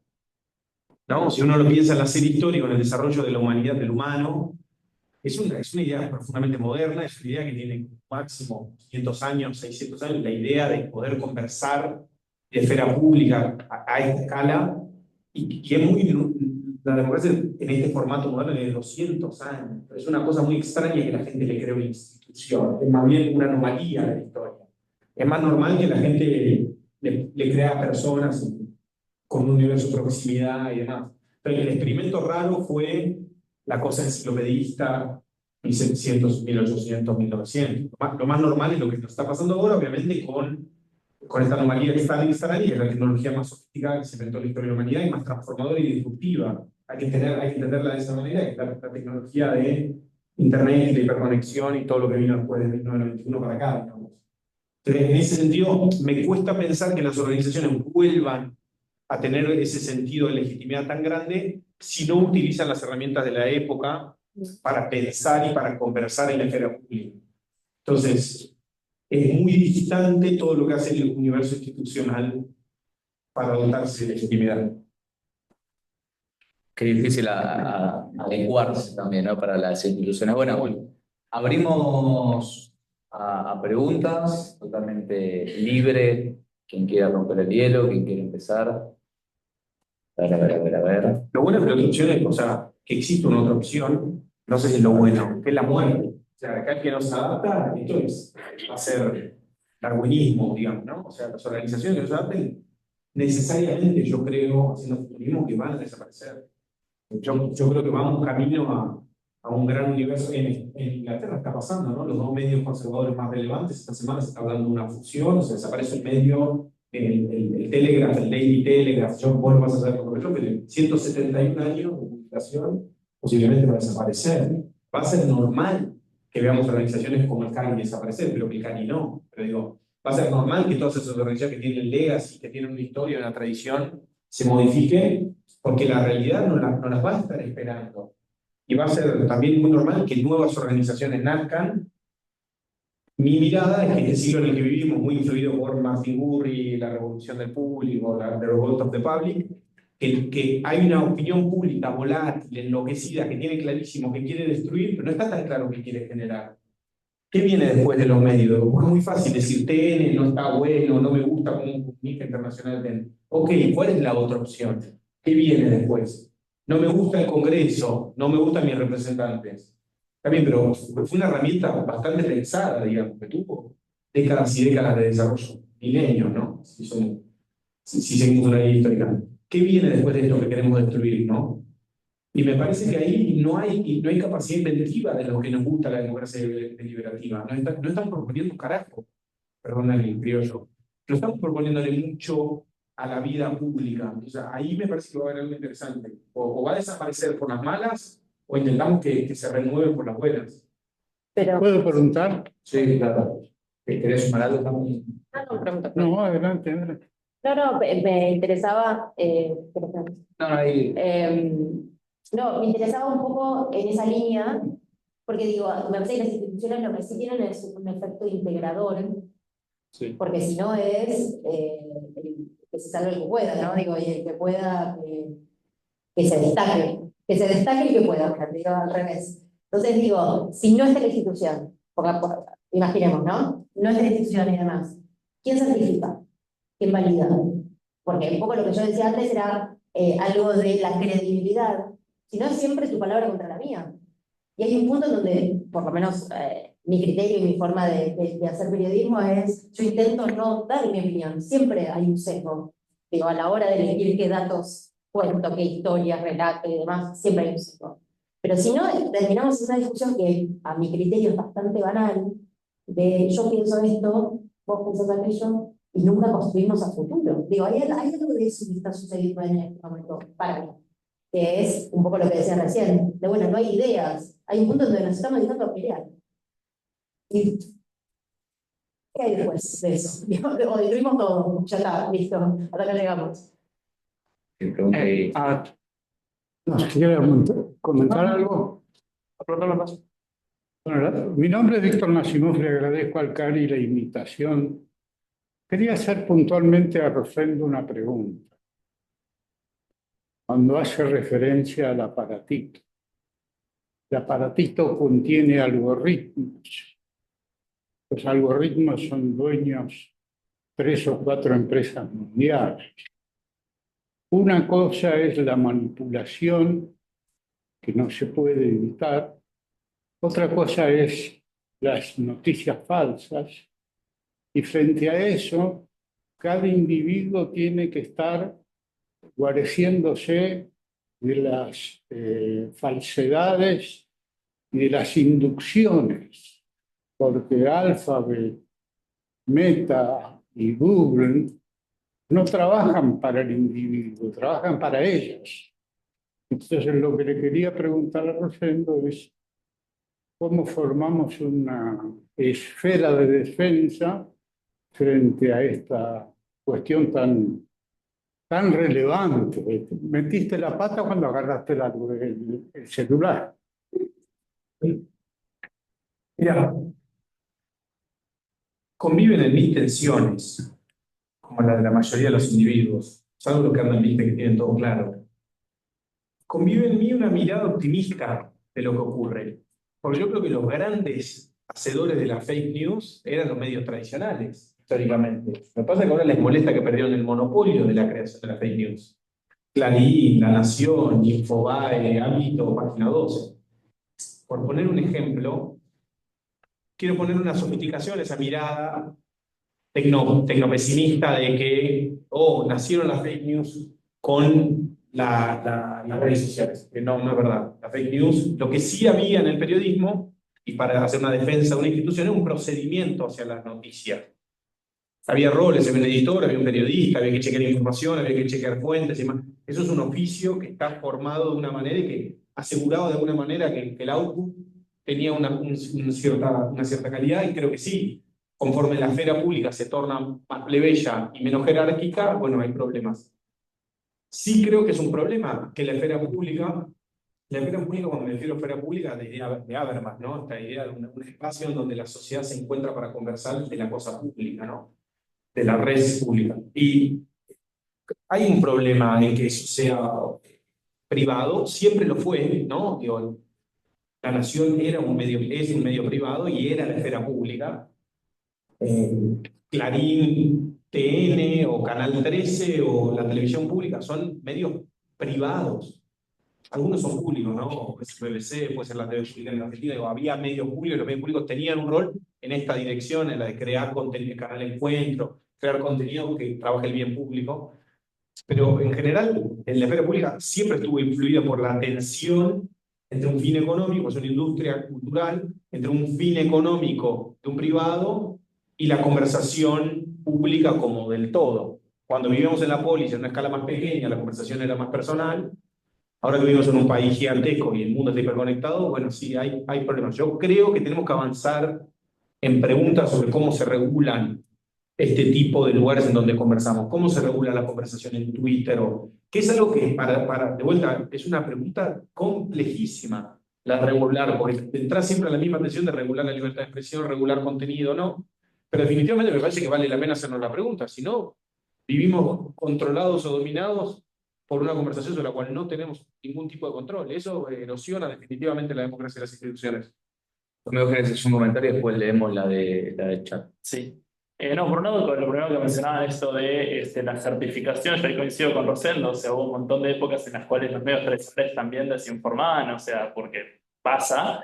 ¿no? Si uno lo piensa en la serie histórica, en el desarrollo de la humanidad, del humano, es una idea profundamente moderna, es una idea que tiene máximo 500 años, 600 años, la idea de poder conversar de esfera pública a esta escala, y es muy, la democracia en este formato moderno de 200 años. Es una cosa muy extraña que la gente le cree una institución, es más bien una anomalía de la historia. Es más normal que la gente le crea a personas con un universo de proximidad y demás. Pero el experimento raro fue la cosa enciclopedista, 1700, 1800, 1900. Lo más normal es lo que nos está pasando ahora, obviamente, con esta anomalía que está en Instagram, y es la tecnología más sofisticada que se inventó en la historia de la humanidad y más transformadora y disruptiva. Hay que entenderla de esa manera, que es la tecnología de Internet y la hiperconexión y todo lo que vino después de 1991 para acá, digamos. Entonces, en ese sentido, me cuesta pensar que las organizaciones vuelvan a tener ese sentido de legitimidad tan grande si no utilizan las herramientas de la época para pensar y para conversar en la esfera pública. Entonces, es muy distante todo lo que hace el universo institucional para dotarse de legitimidad. Qué difícil adecuarse también, ¿no? Para las instituciones. Bueno, abrimos a preguntas, totalmente libre. Quien quiera romper el hielo, quien quiera empezar. A ver. Lo bueno es que la otra opción es, o sea, que existe una otra opción, no sé si es lo bueno, que es la muerte. O sea, acá el que no se adapta, esto va a ser darwinismo, digamos, ¿no? O sea, las organizaciones que no se adapten, necesariamente yo creo, haciendo futurismo, que van a desaparecer. Yo creo que vamos camino a un gran universo. En Inglaterra está pasando, ¿no? Los dos medios conservadores más relevantes, esta semana se está hablando de una fusión, o sea, desaparece el medio, el Telegraph, el Daily Telegraph. Vos lo vas a saber como yo, pero en 171 años de publicación posiblemente va a desaparecer. Va a ser normal que veamos organizaciones como el CANI desaparecer, pero que el CANI no. Pero digo, va a ser normal que todas esas organizaciones que tienen legacy, que tienen una historia, una tradición, se modifiquen, porque la realidad no las va a estar esperando. Y va a ser también muy normal que nuevas organizaciones nazcan. Mi mirada es que este siglo en el que vivimos, muy influido por Martin Gurri, la revolución del público, The Revolt of the Public, que hay una opinión pública volátil, enloquecida, que tiene clarísimo que quiere destruir, pero no está tan claro que quiere generar. ¿Qué viene después de los medios? Es muy fácil decir, TN no está bueno, no me gusta cómo comunica internacionalmente. Ok, ¿cuál es la otra opción? ¿Qué viene después? No me gusta el Congreso, no me gustan mis representantes. También, pero fue una herramienta bastante pensada, digamos, que tuvo décadas y décadas de desarrollo. milenios, ¿no? Si seguimos una línea histórica. ¿Qué viene después de esto que queremos destruir, no? Y me parece que ahí no hay capacidad inventiva de lo que nos gusta la democracia deliberativa. No están proponiendo un carajo, perdón el criollo. No estamos proponiéndole mucho a la vida pública. O sea, ahí me parece que va a haber algo interesante. O va a desaparecer por las malas, o intentamos que se renueve por las buenas. Pero, ¿Puedo preguntar? Sí, claro. ¿Querés sumar algo también? pregunta. No, adelante, adelante. No, me interesaba, por ejemplo, No, ahí. no, me interesaba un poco en esa línea, porque digo, me parece que las instituciones lo que sí tienen es un efecto integrador, Sí. porque si no es que se salve el que pueda, ¿no? Digo, y el que pueda, que se destaque el que pueda, digo, al revés. Entonces digo, si no está la institución, imaginemos, ¿no? No está la institución y demás, ¿quién certifica? ¿Quién valida? Porque un poco lo que yo decía antes era algo de la credibilidad, si no es siempre tu palabra contra la mía. Y hay un punto en donde, por lo menos mi criterio y mi forma de hacer periodismo es, yo intento no dar mi opinión, siempre hay un sesgo. Digo, a la hora de elegir qué datos cuento, qué historias, relato y demás, siempre hay un sesgo. Pero si no, terminamos en una discusión que a mi criterio es bastante banal, de yo pienso esto, vos pensás aquello, y nunca construimos a futuro. Digo, hay algo de eso que está sucediendo en este momento para mí, que es un poco lo que decía recién, de bueno, no hay ideas, hay un punto donde nos estamos dedicando a pelear. ¿Y qué hay después de eso? O destruimos todo, ya está, listo, hasta acá llegamos. No, si quiere comentar algo. Bueno, mi nombre es Víctor Nasimov, le agradezco al Cari la invitación. Quería hacer puntualmente a Rosendo una pregunta. Cuando hace referencia al aparatito. El aparatito contiene algoritmos. Los algoritmos son dueños 3 o 4 empresas mundiales. Una cosa es la manipulación, que no se puede evitar. Otra cosa es las noticias falsas. Y frente a eso, cada individuo tiene que estar guareciéndose de las falsedades y de las inducciones, porque Alphabet, Meta y Google no trabajan para el individuo, trabajan para ellos. Entonces, lo que le quería preguntar a Rosendo es cómo formamos una esfera de defensa frente a esta cuestión tan relevante. Metiste la pata cuando agarraste el celular. Mira, conviven en mí tensiones, como la de la mayoría de los individuos, salvo los que andan en lista que tienen todo claro. Convive en mí una mirada optimista de lo que ocurre, porque yo creo que los grandes hacedores de la fake news eran los medios tradicionales, históricamente. Lo que pasa es que ahora les molesta que perdieron el monopolio de la creación de la fake news. Clarín, La Nación, Infobae, Hábito, Página 12. Por poner un ejemplo, quiero poner una sofisticación a esa mirada tecnopesimista de que nacieron las fake news con las redes sociales. Que no es verdad. La fake news, lo que sí había en el periodismo, y para hacer una defensa de una institución, es un procedimiento hacia las noticias. Había roles, había un editor, había un periodista, había que chequear información, había que chequear fuentes y demás. Eso es un oficio que está formado de una manera y que aseguraba de alguna manera que el output tenía una cierta calidad, y creo que sí. Conforme la esfera pública se torna más plebeya y menos jerárquica, bueno, hay problemas. Sí creo que es un problema que la esfera pública, cuando me refiero a esfera pública, la idea de Habermas, ¿no? Esta idea de un espacio en donde la sociedad se encuentra para conversar de la cosa pública, ¿no? De la red pública. Y hay un problema en que eso sea privado, siempre lo fue, ¿no? Digo, La Nación es un medio privado y era la esfera pública. Clarín, TN o Canal 13 o la televisión pública son medios privados. Algunos son públicos, ¿no? Es BBC, puede ser la televisión en Argentina. Había medios públicos, los medios públicos tenían un rol en esta dirección, en la de crear contenido, Canal Encuentro, crear contenido que trabaje el bien público, pero en general en la esfera pública siempre estuvo influida por la tensión entre un fin económico, es una industria cultural, entre un fin económico de un privado y la conversación pública como del todo. Cuando vivíamos en la polis en una escala más pequeña, la conversación era más personal. Ahora que vivimos en un país gigantesco y el mundo está hiperconectado, bueno, sí, hay problemas. Yo creo que tenemos que avanzar en preguntas sobre cómo se regulan este tipo de lugares en donde conversamos, cómo se regula la conversación en Twitter, o que es algo que, de vuelta, es una pregunta complejísima la de regular, porque entras siempre a la misma tensión de regular la libertad de expresión, regular contenido, ¿no? Pero definitivamente me parece que vale la pena hacernos la pregunta, si no, vivimos controlados o dominados por una conversación sobre la cual no tenemos ningún tipo de control. Eso erosiona definitivamente la democracia de las instituciones. Me ofreces un comentario y después leemos la del chat. Sí. No, por un lado, con lo primero que mencionaba, esto de la certificación, yo ahí coincido con Rosendo, o sea, hubo un montón de épocas en las cuales los medios tradicionales también desinformaban, o sea, porque pasa.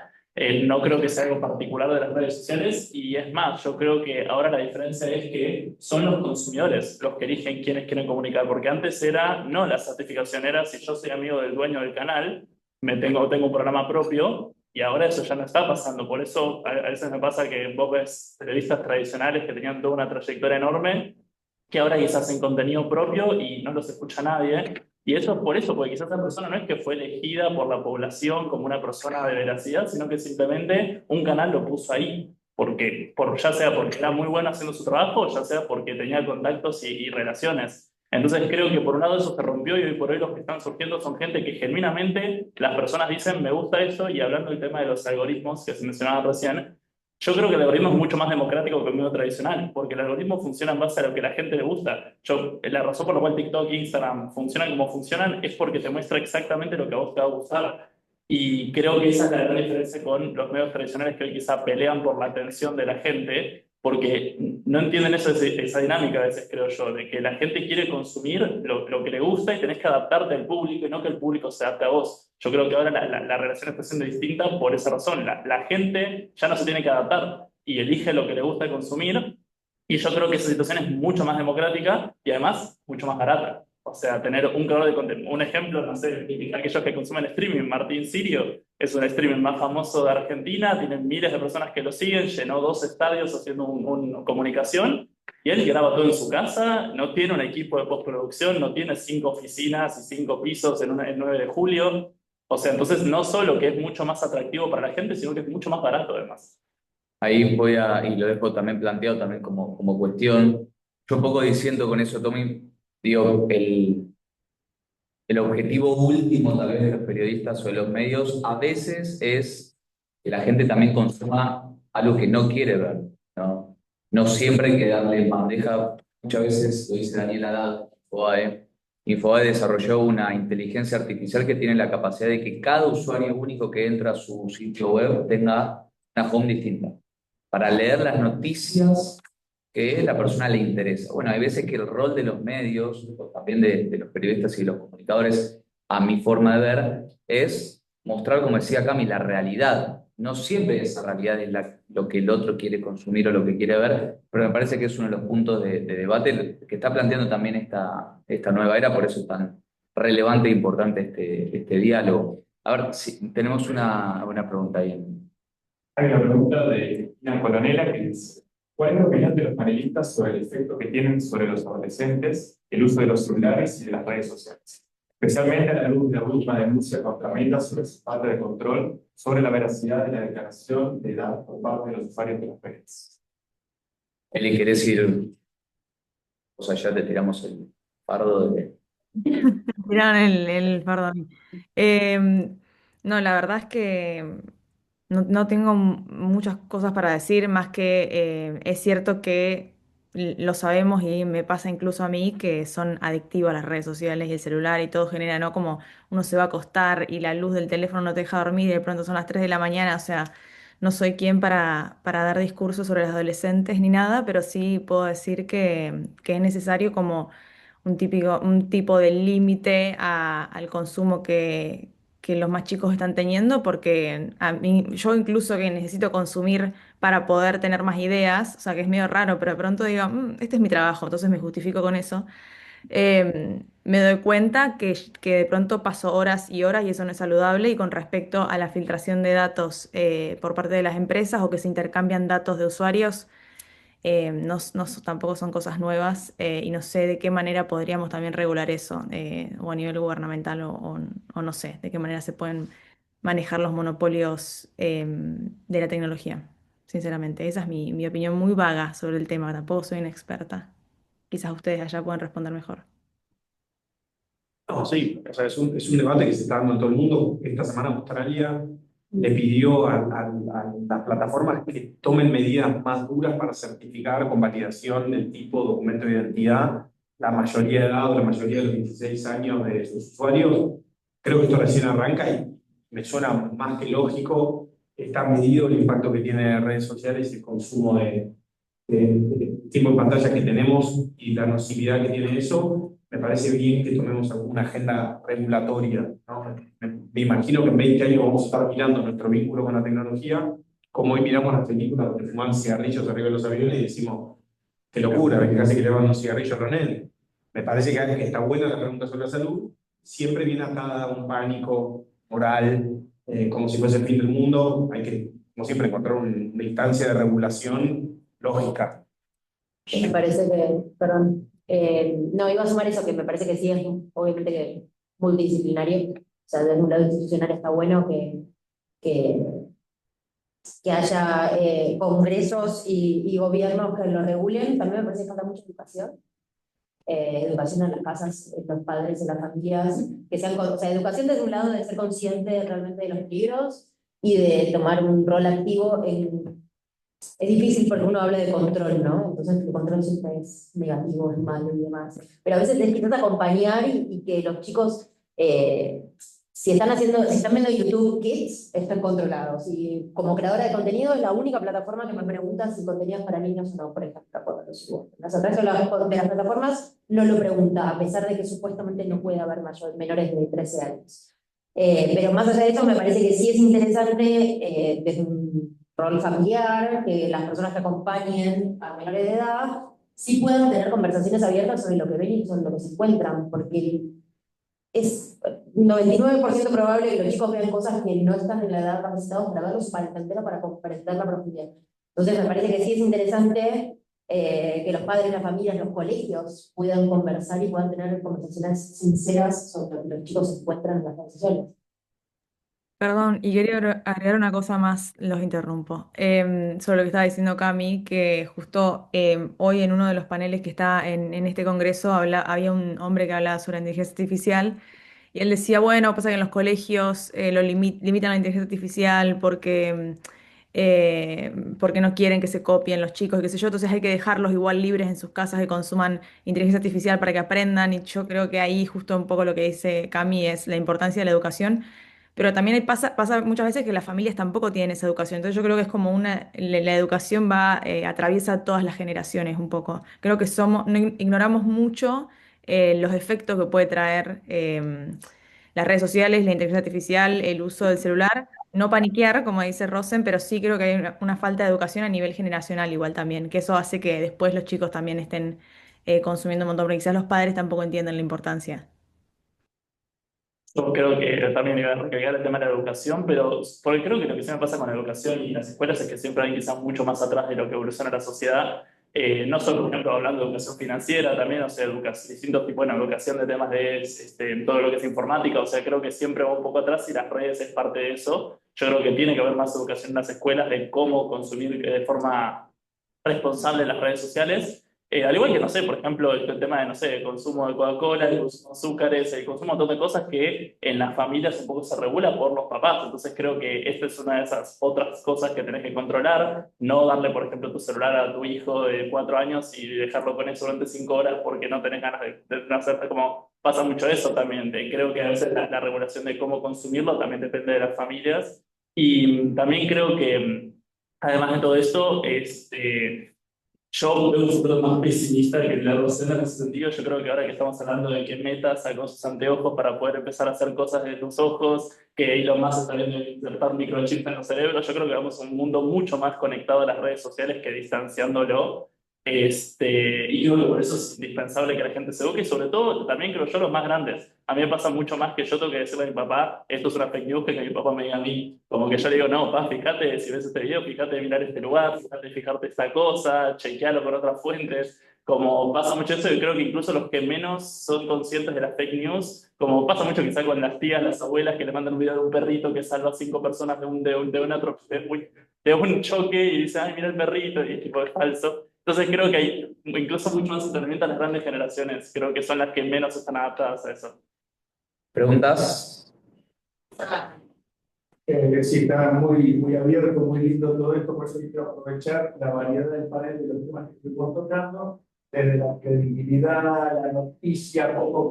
No creo que sea algo particular de las redes sociales, y es más, yo creo que ahora la diferencia es que son los consumidores los que eligen quiénes quieren comunicar, porque antes era, no, la certificación era si yo soy amigo del dueño del canal, tengo un programa propio. Y ahora eso ya no está pasando. Por eso a veces me pasa que vos ves periodistas tradicionales que tenían toda una trayectoria enorme, que ahora quizás hacen contenido propio y no los escucha nadie. Y eso es por eso, porque quizás esa persona no es que fue elegida por la población como una persona de veracidad, sino que simplemente un canal lo puso ahí. Ya sea porque era muy bueno haciendo su trabajo, ya sea porque tenía contactos y relaciones. Entonces creo que por un lado eso se rompió, y hoy por hoy los que están surgiendo son gente que genuinamente las personas dicen me gusta eso. Y hablando del tema de los algoritmos que se mencionaba recién, yo creo que el algoritmo es mucho más democrático que el medio tradicional, porque el algoritmo funciona en base a lo que a la gente le gusta. La razón por la cual TikTok e Instagram funcionan como funcionan es porque te muestra exactamente lo que a vos te va a gustar. Y creo que esa es la gran diferencia con los medios tradicionales, que hoy quizá pelean por la atención de la gente, porque no entienden esa dinámica a veces, creo yo, de que la gente quiere consumir lo que le gusta y tenés que adaptarte al público y no que el público se adapte a vos. Yo creo que ahora la relación está siendo distinta por esa razón. La gente ya no se tiene que adaptar y elige lo que le gusta consumir, y yo creo que esa situación es mucho más democrática y además mucho más barata. O sea, tener un creador de contenido, un ejemplo, no sé, aquellos que consumen streaming, Martín Sirio es un streamer más famoso de Argentina, tiene miles de personas que lo siguen, llenó 2 estadios haciendo una comunicación, y él graba todo en su casa, no tiene un equipo de postproducción, no tiene 5 oficinas y 5 pisos el 9 de julio. O sea, entonces no solo que es mucho más atractivo para la gente, sino que es mucho más barato además. Ahí y lo dejo también planteado también como cuestión. Yo un poco diciendo con eso, Tommy, digo, el objetivo último tal vez de los periodistas o de los medios a veces es que la gente también consuma algo que no quiere ver, ¿no? No siempre hay que darle bandeja. Muchas veces, lo dice Daniel Haddad, Infobae desarrolló una inteligencia artificial que tiene la capacidad de que cada usuario único que entra a su sitio web tenga una home distinta para leer las noticias que a la persona le interesa. Bueno, hay veces que el rol de los medios, o también de los periodistas y los comunicadores, a mi forma de ver, es mostrar, como decía Cami, la realidad. No siempre esa realidad es lo que el otro quiere consumir o lo que quiere ver, pero me parece que es uno de los puntos de debate que está planteando también esta nueva era, por eso es tan relevante e importante este diálogo. A ver, si tenemos una pregunta ahí. Hay una pregunta de Ina Colonela que dice: ¿cuál es la opinión de los panelistas sobre el efecto que tienen sobre los adolescentes el uso de los celulares y de las redes sociales? Especialmente a la luz de la última denuncia contra Meta sobre su falta de control sobre la veracidad de la declaración de edad por parte de los usuarios de las redes. Eli, ¿querés ir? O sea, ya te tiramos el fardo de... Tiraron el perdón. No, la verdad es que no tengo muchas cosas para decir, más que es cierto que lo sabemos y me pasa incluso a mí que son adictivas las redes sociales y el celular y todo genera, ¿no? Como uno se va a acostar y la luz del teléfono no te deja dormir y de pronto son las 3 de la mañana, o sea, no soy quien para dar discursos sobre los adolescentes ni nada, pero sí puedo decir que es necesario como un tipo de límite al consumo que los más chicos están teniendo, porque a mí, yo incluso que necesito consumir para poder tener más ideas, o sea que es medio raro, pero de pronto digo, este es mi trabajo, entonces me justifico con eso. Me doy cuenta que de pronto paso horas y horas y eso no es saludable. Y con respecto a la filtración de datos por parte de las empresas o que se intercambian datos de usuarios, tampoco son cosas nuevas y no sé de qué manera podríamos también regular eso o a nivel gubernamental o no sé de qué manera se pueden manejar los monopolios de la tecnología. Sinceramente, esa es mi opinión muy vaga sobre el tema. Tampoco soy una experta. Quizás ustedes allá puedan responder mejor. No, sí, o sea, es un debate que se está dando en todo el mundo. Esta semana Australia le pidió a las plataformas que tomen medidas más duras para certificar con validación del tipo documento de identidad la mayoría de edad o la mayoría de los 16 años de sus usuarios. Creo que esto recién arranca y me suena más que lógico. Está medido el impacto que tiene en redes sociales y el consumo de tiempo en pantalla que tenemos y la nocividad que tiene eso. Me parece bien que tomemos alguna agenda regulatoria, ¿no? Me imagino que en 20 años vamos a estar mirando nuestro vínculo con la tecnología, como hoy miramos las películas donde fuman cigarrillos arriba de los aviones y decimos, qué locura, que casi que le van un cigarrillo a los nenes. Me parece que está buena la pregunta sobre la salud, siempre viene atada a un pánico moral, como si fuese el fin del mundo. Hay que, como siempre, encontrar una instancia de regulación lógica. Me parece que, perdón, no, iba a sumar eso, que me parece que sí es obviamente que multidisciplinario, o sea, desde un lado institucional está bueno que, que haya congresos y gobiernos que lo regulen. También me parece que falta mucha educación, educación en las casas, en los padres, en las familias, que sean, o sea, educación desde un lado de ser consciente realmente de los peligros y de tomar un rol activo en... Es difícil porque uno habla de control, ¿no? Entonces el control siempre es negativo, es malo y demás. Pero a veces te intentas acompañar y que los chicos, si están viendo YouTube Kids, están controlados. Y como creadora de contenido es la única plataforma que me pregunta si contenido es para niños o no, por ejemplo, cuando lo subo. El resto de las plataformas no lo pregunta, a pesar de que supuestamente no puede haber menores de 13 años. Pero más allá de eso, me parece que sí es interesante desde un rol familiar, que las personas que acompañen a menores de edad sí puedan tener conversaciones abiertas sobre lo que ven y sobre lo que se encuentran, porque es 99% probable que los chicos vean cosas que no están en la edad capacitados para verlos, para entenderlo, para comprender la profundidad. Entonces me parece que sí es interesante que los padres, las familias, los colegios puedan conversar y puedan tener conversaciones sinceras sobre lo que los chicos se encuentran en las redes sociales. Perdón, y quería agregar una cosa más, los interrumpo, sobre lo que estaba diciendo Cami, que justo hoy en uno de los paneles que está en este congreso había un hombre que hablaba sobre la inteligencia artificial y él decía, bueno, pasa que en los colegios limitan la inteligencia artificial porque no quieren que se copien los chicos y qué sé yo, entonces hay que dejarlos igual libres en sus casas que consuman inteligencia artificial para que aprendan y yo creo que ahí justo un poco lo que dice Cami es la importancia de la educación. Pero también pasa muchas veces que las familias tampoco tienen esa educación. Entonces yo creo que es como la educación atraviesa todas las generaciones un poco. Creo que ignoramos mucho los efectos que puede traer las redes sociales, la inteligencia artificial, el uso del celular. No paniquear, como dice Rosen, pero sí creo que hay una falta de educación a nivel generacional igual también, que eso hace que después los chicos también estén consumiendo un montón, porque quizás los padres tampoco entienden la importancia. Yo creo que también iba a recalcar el tema de la educación, pero porque creo que lo que siempre pasa con la educación y las escuelas es que siempre hay quizás mucho más atrás de lo que evoluciona la sociedad. No solo, por ejemplo, hablando de educación financiera, también, o sea, distintos tipos de educación de temas de todo lo que es informática, o sea, creo que siempre va un poco atrás y las redes es parte de eso. Yo creo que tiene que haber más educación en las escuelas de cómo consumir de forma responsable las redes sociales. Al igual que, no sé, por ejemplo, el tema de, no sé, el consumo de Coca-Cola, el consumo de azúcares, el consumo de un montón de cosas que en las familias un poco se regula por los papás. Entonces creo que esta es una de esas otras cosas que tenés que controlar. No darle, por ejemplo, tu celular a tu hijo de 4 años y dejarlo con eso durante 5 horas porque no tenés ganas de no hacer, como pasa mucho eso también. Creo que a veces la regulación de cómo consumirlo también depende de las familias. Y también creo que, además de todo esto, Yo veo un futuro más pesimista que la docena en ese sentido. Yo creo que ahora que estamos hablando de que Meta sacó sus anteojos para poder empezar a hacer cosas de tus ojos, que Elon Musk está viendo insertar microchips en los cerebros, yo creo que vamos a un mundo mucho más conectado a las redes sociales que distanciándolo. Y creo que por eso es indispensable que la gente se eduque y sobre todo también creo yo los más grandes. A mí me pasa mucho más que yo tengo que decirle a mi papá, esto es una fake news, que mi papá me diga a mí. Como que yo le digo, no, papá, fíjate, si ves este video, fíjate de mirar este lugar, fíjate, fijarte esta cosa, chequealo con otras fuentes. Como pasa mucho eso, yo creo que incluso los que menos son conscientes de las fake news, como pasa mucho quizá con las tías, las abuelas que le mandan un video de un perrito que salva a 5 personas de un choque y dicen, ay, mira el perrito, y es tipo, es falso. Entonces creo que hay incluso mucho más entrenamiento a las grandes generaciones, creo que son las que menos están adaptadas a eso. ¿Preguntas? Sí, está muy abierto, muy lindo todo esto, por eso quiero aprovechar la variedad del panel de los temas que estuvimos tocando, desde la credibilidad, la noticia poco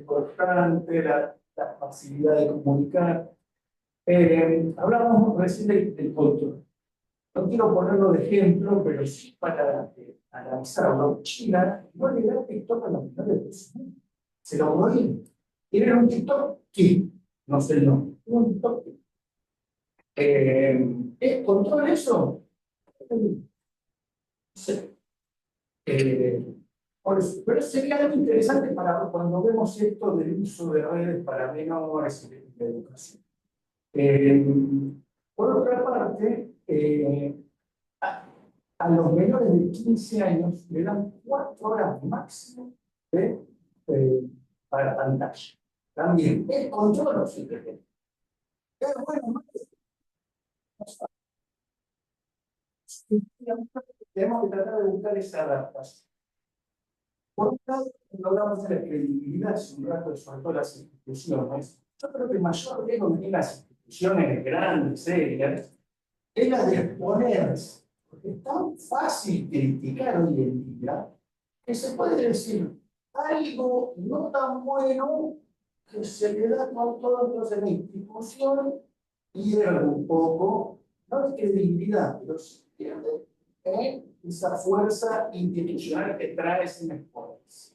constante, la facilidad de comunicar. Hablábamos recién del control. No quiero ponerlo de ejemplo, pero sí para analizarlo. China no le da TikTok a los menores de 12 años. Se lo prohíbe. ¿Tienen un TikTok? Sí. No sé el nombre. Un TikTok. ¿Es control eso? Sí. Por eso. Pero sería algo interesante para cuando vemos esto del uso de redes para menores y de educación. Por otra parte, a los menores de 15 años le dan 4 horas máximo para pantalla. También, ¿es control o simplemente? Es bueno, tenemos que tratar de buscar esa adaptación. Por un lado, cuando hablamos de la credibilidad, hace un rato, sobre todo las instituciones, yo creo que el mayor riesgo que tienen las instituciones grandes, serias, es la de exponerse. Porque es tan fácil criticar hoy en día que se puede decir algo no tan bueno que se le da con todo, entonces la institución pierde un poco, no de credibilidad, pero sí pierde esa fuerza institucional que trae sin exponerse.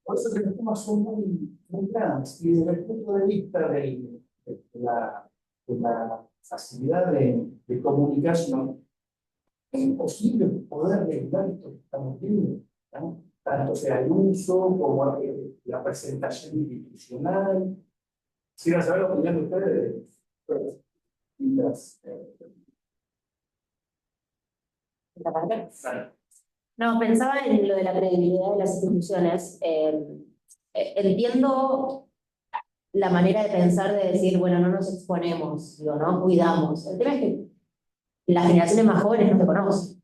Por eso que los temas son muy grandes y desde el punto de vista de la facilidad de comunicación, es imposible poder regular esto que estamos viendo, ¿no? Tanto sea el uso como la presentación institucional. Quisiera saber la opinión de ustedes de las. No, pensaba en lo de la credibilidad de las instituciones. Entiendo la manera de pensar de decir, bueno, no nos exponemos, digo, no cuidamos. El tema es que las generaciones más jóvenes no te conocen.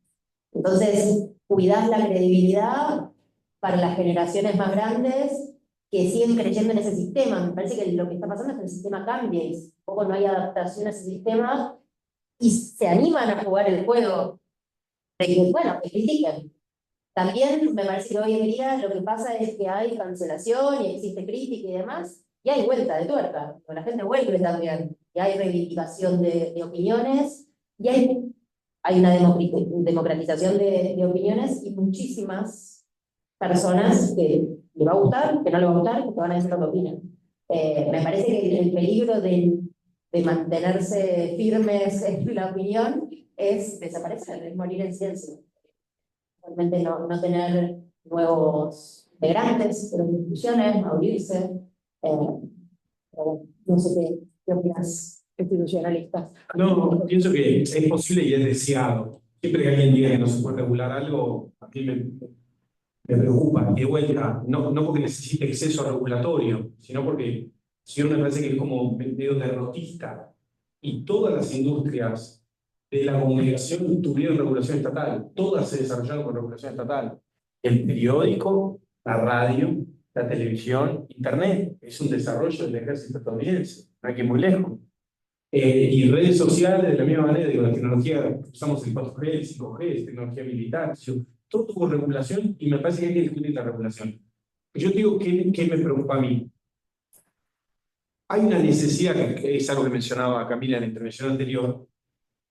Entonces, cuidás la credibilidad para las generaciones más grandes que siguen creyendo en ese sistema. Me parece que lo que está pasando es que el sistema cambia y un poco no hay adaptación a ese sistema y se animan a jugar el juego de que, bueno, que critiquen. También me parece que hoy en día lo que pasa es que hay cancelación y existe crítica y demás, y hay vuelta de tuerca, la gente vuelve también, y hay reivindicación de opiniones, y hay una democratización de opiniones y muchísimas personas que le va a gustar, que no le va a gustar, que van a decir lo que opinan. Me parece que el peligro de mantenerse firmes en la opinión es desaparecer, es morir en silencio. Realmente no tener nuevos integrantes de las instituciones, abrirse. No sé qué opinas, institucionalistas. No, pienso que es posible y es deseado. Siempre que alguien diga que no se puede regular algo, a mí me preocupa. Y de vuelta, no porque necesite exceso regulatorio, sino porque si uno me parece que es como medio derrotista. Y todas las industrias de la comunicación tuvieron regulación estatal. Todas se desarrollaron con regulación estatal. El periódico, la radio, la televisión, Internet. Es un desarrollo del ejército estadounidense. No hay que ir muy lejos. Y redes sociales, de la misma manera, digo, la tecnología, usamos el 4G, el 5G, tecnología militar, todo tuvo regulación y me parece que hay que discutir la regulación. Yo digo, ¿qué me preocupa a mí? Hay una necesidad, que es algo que mencionaba Camila en la intervención anterior,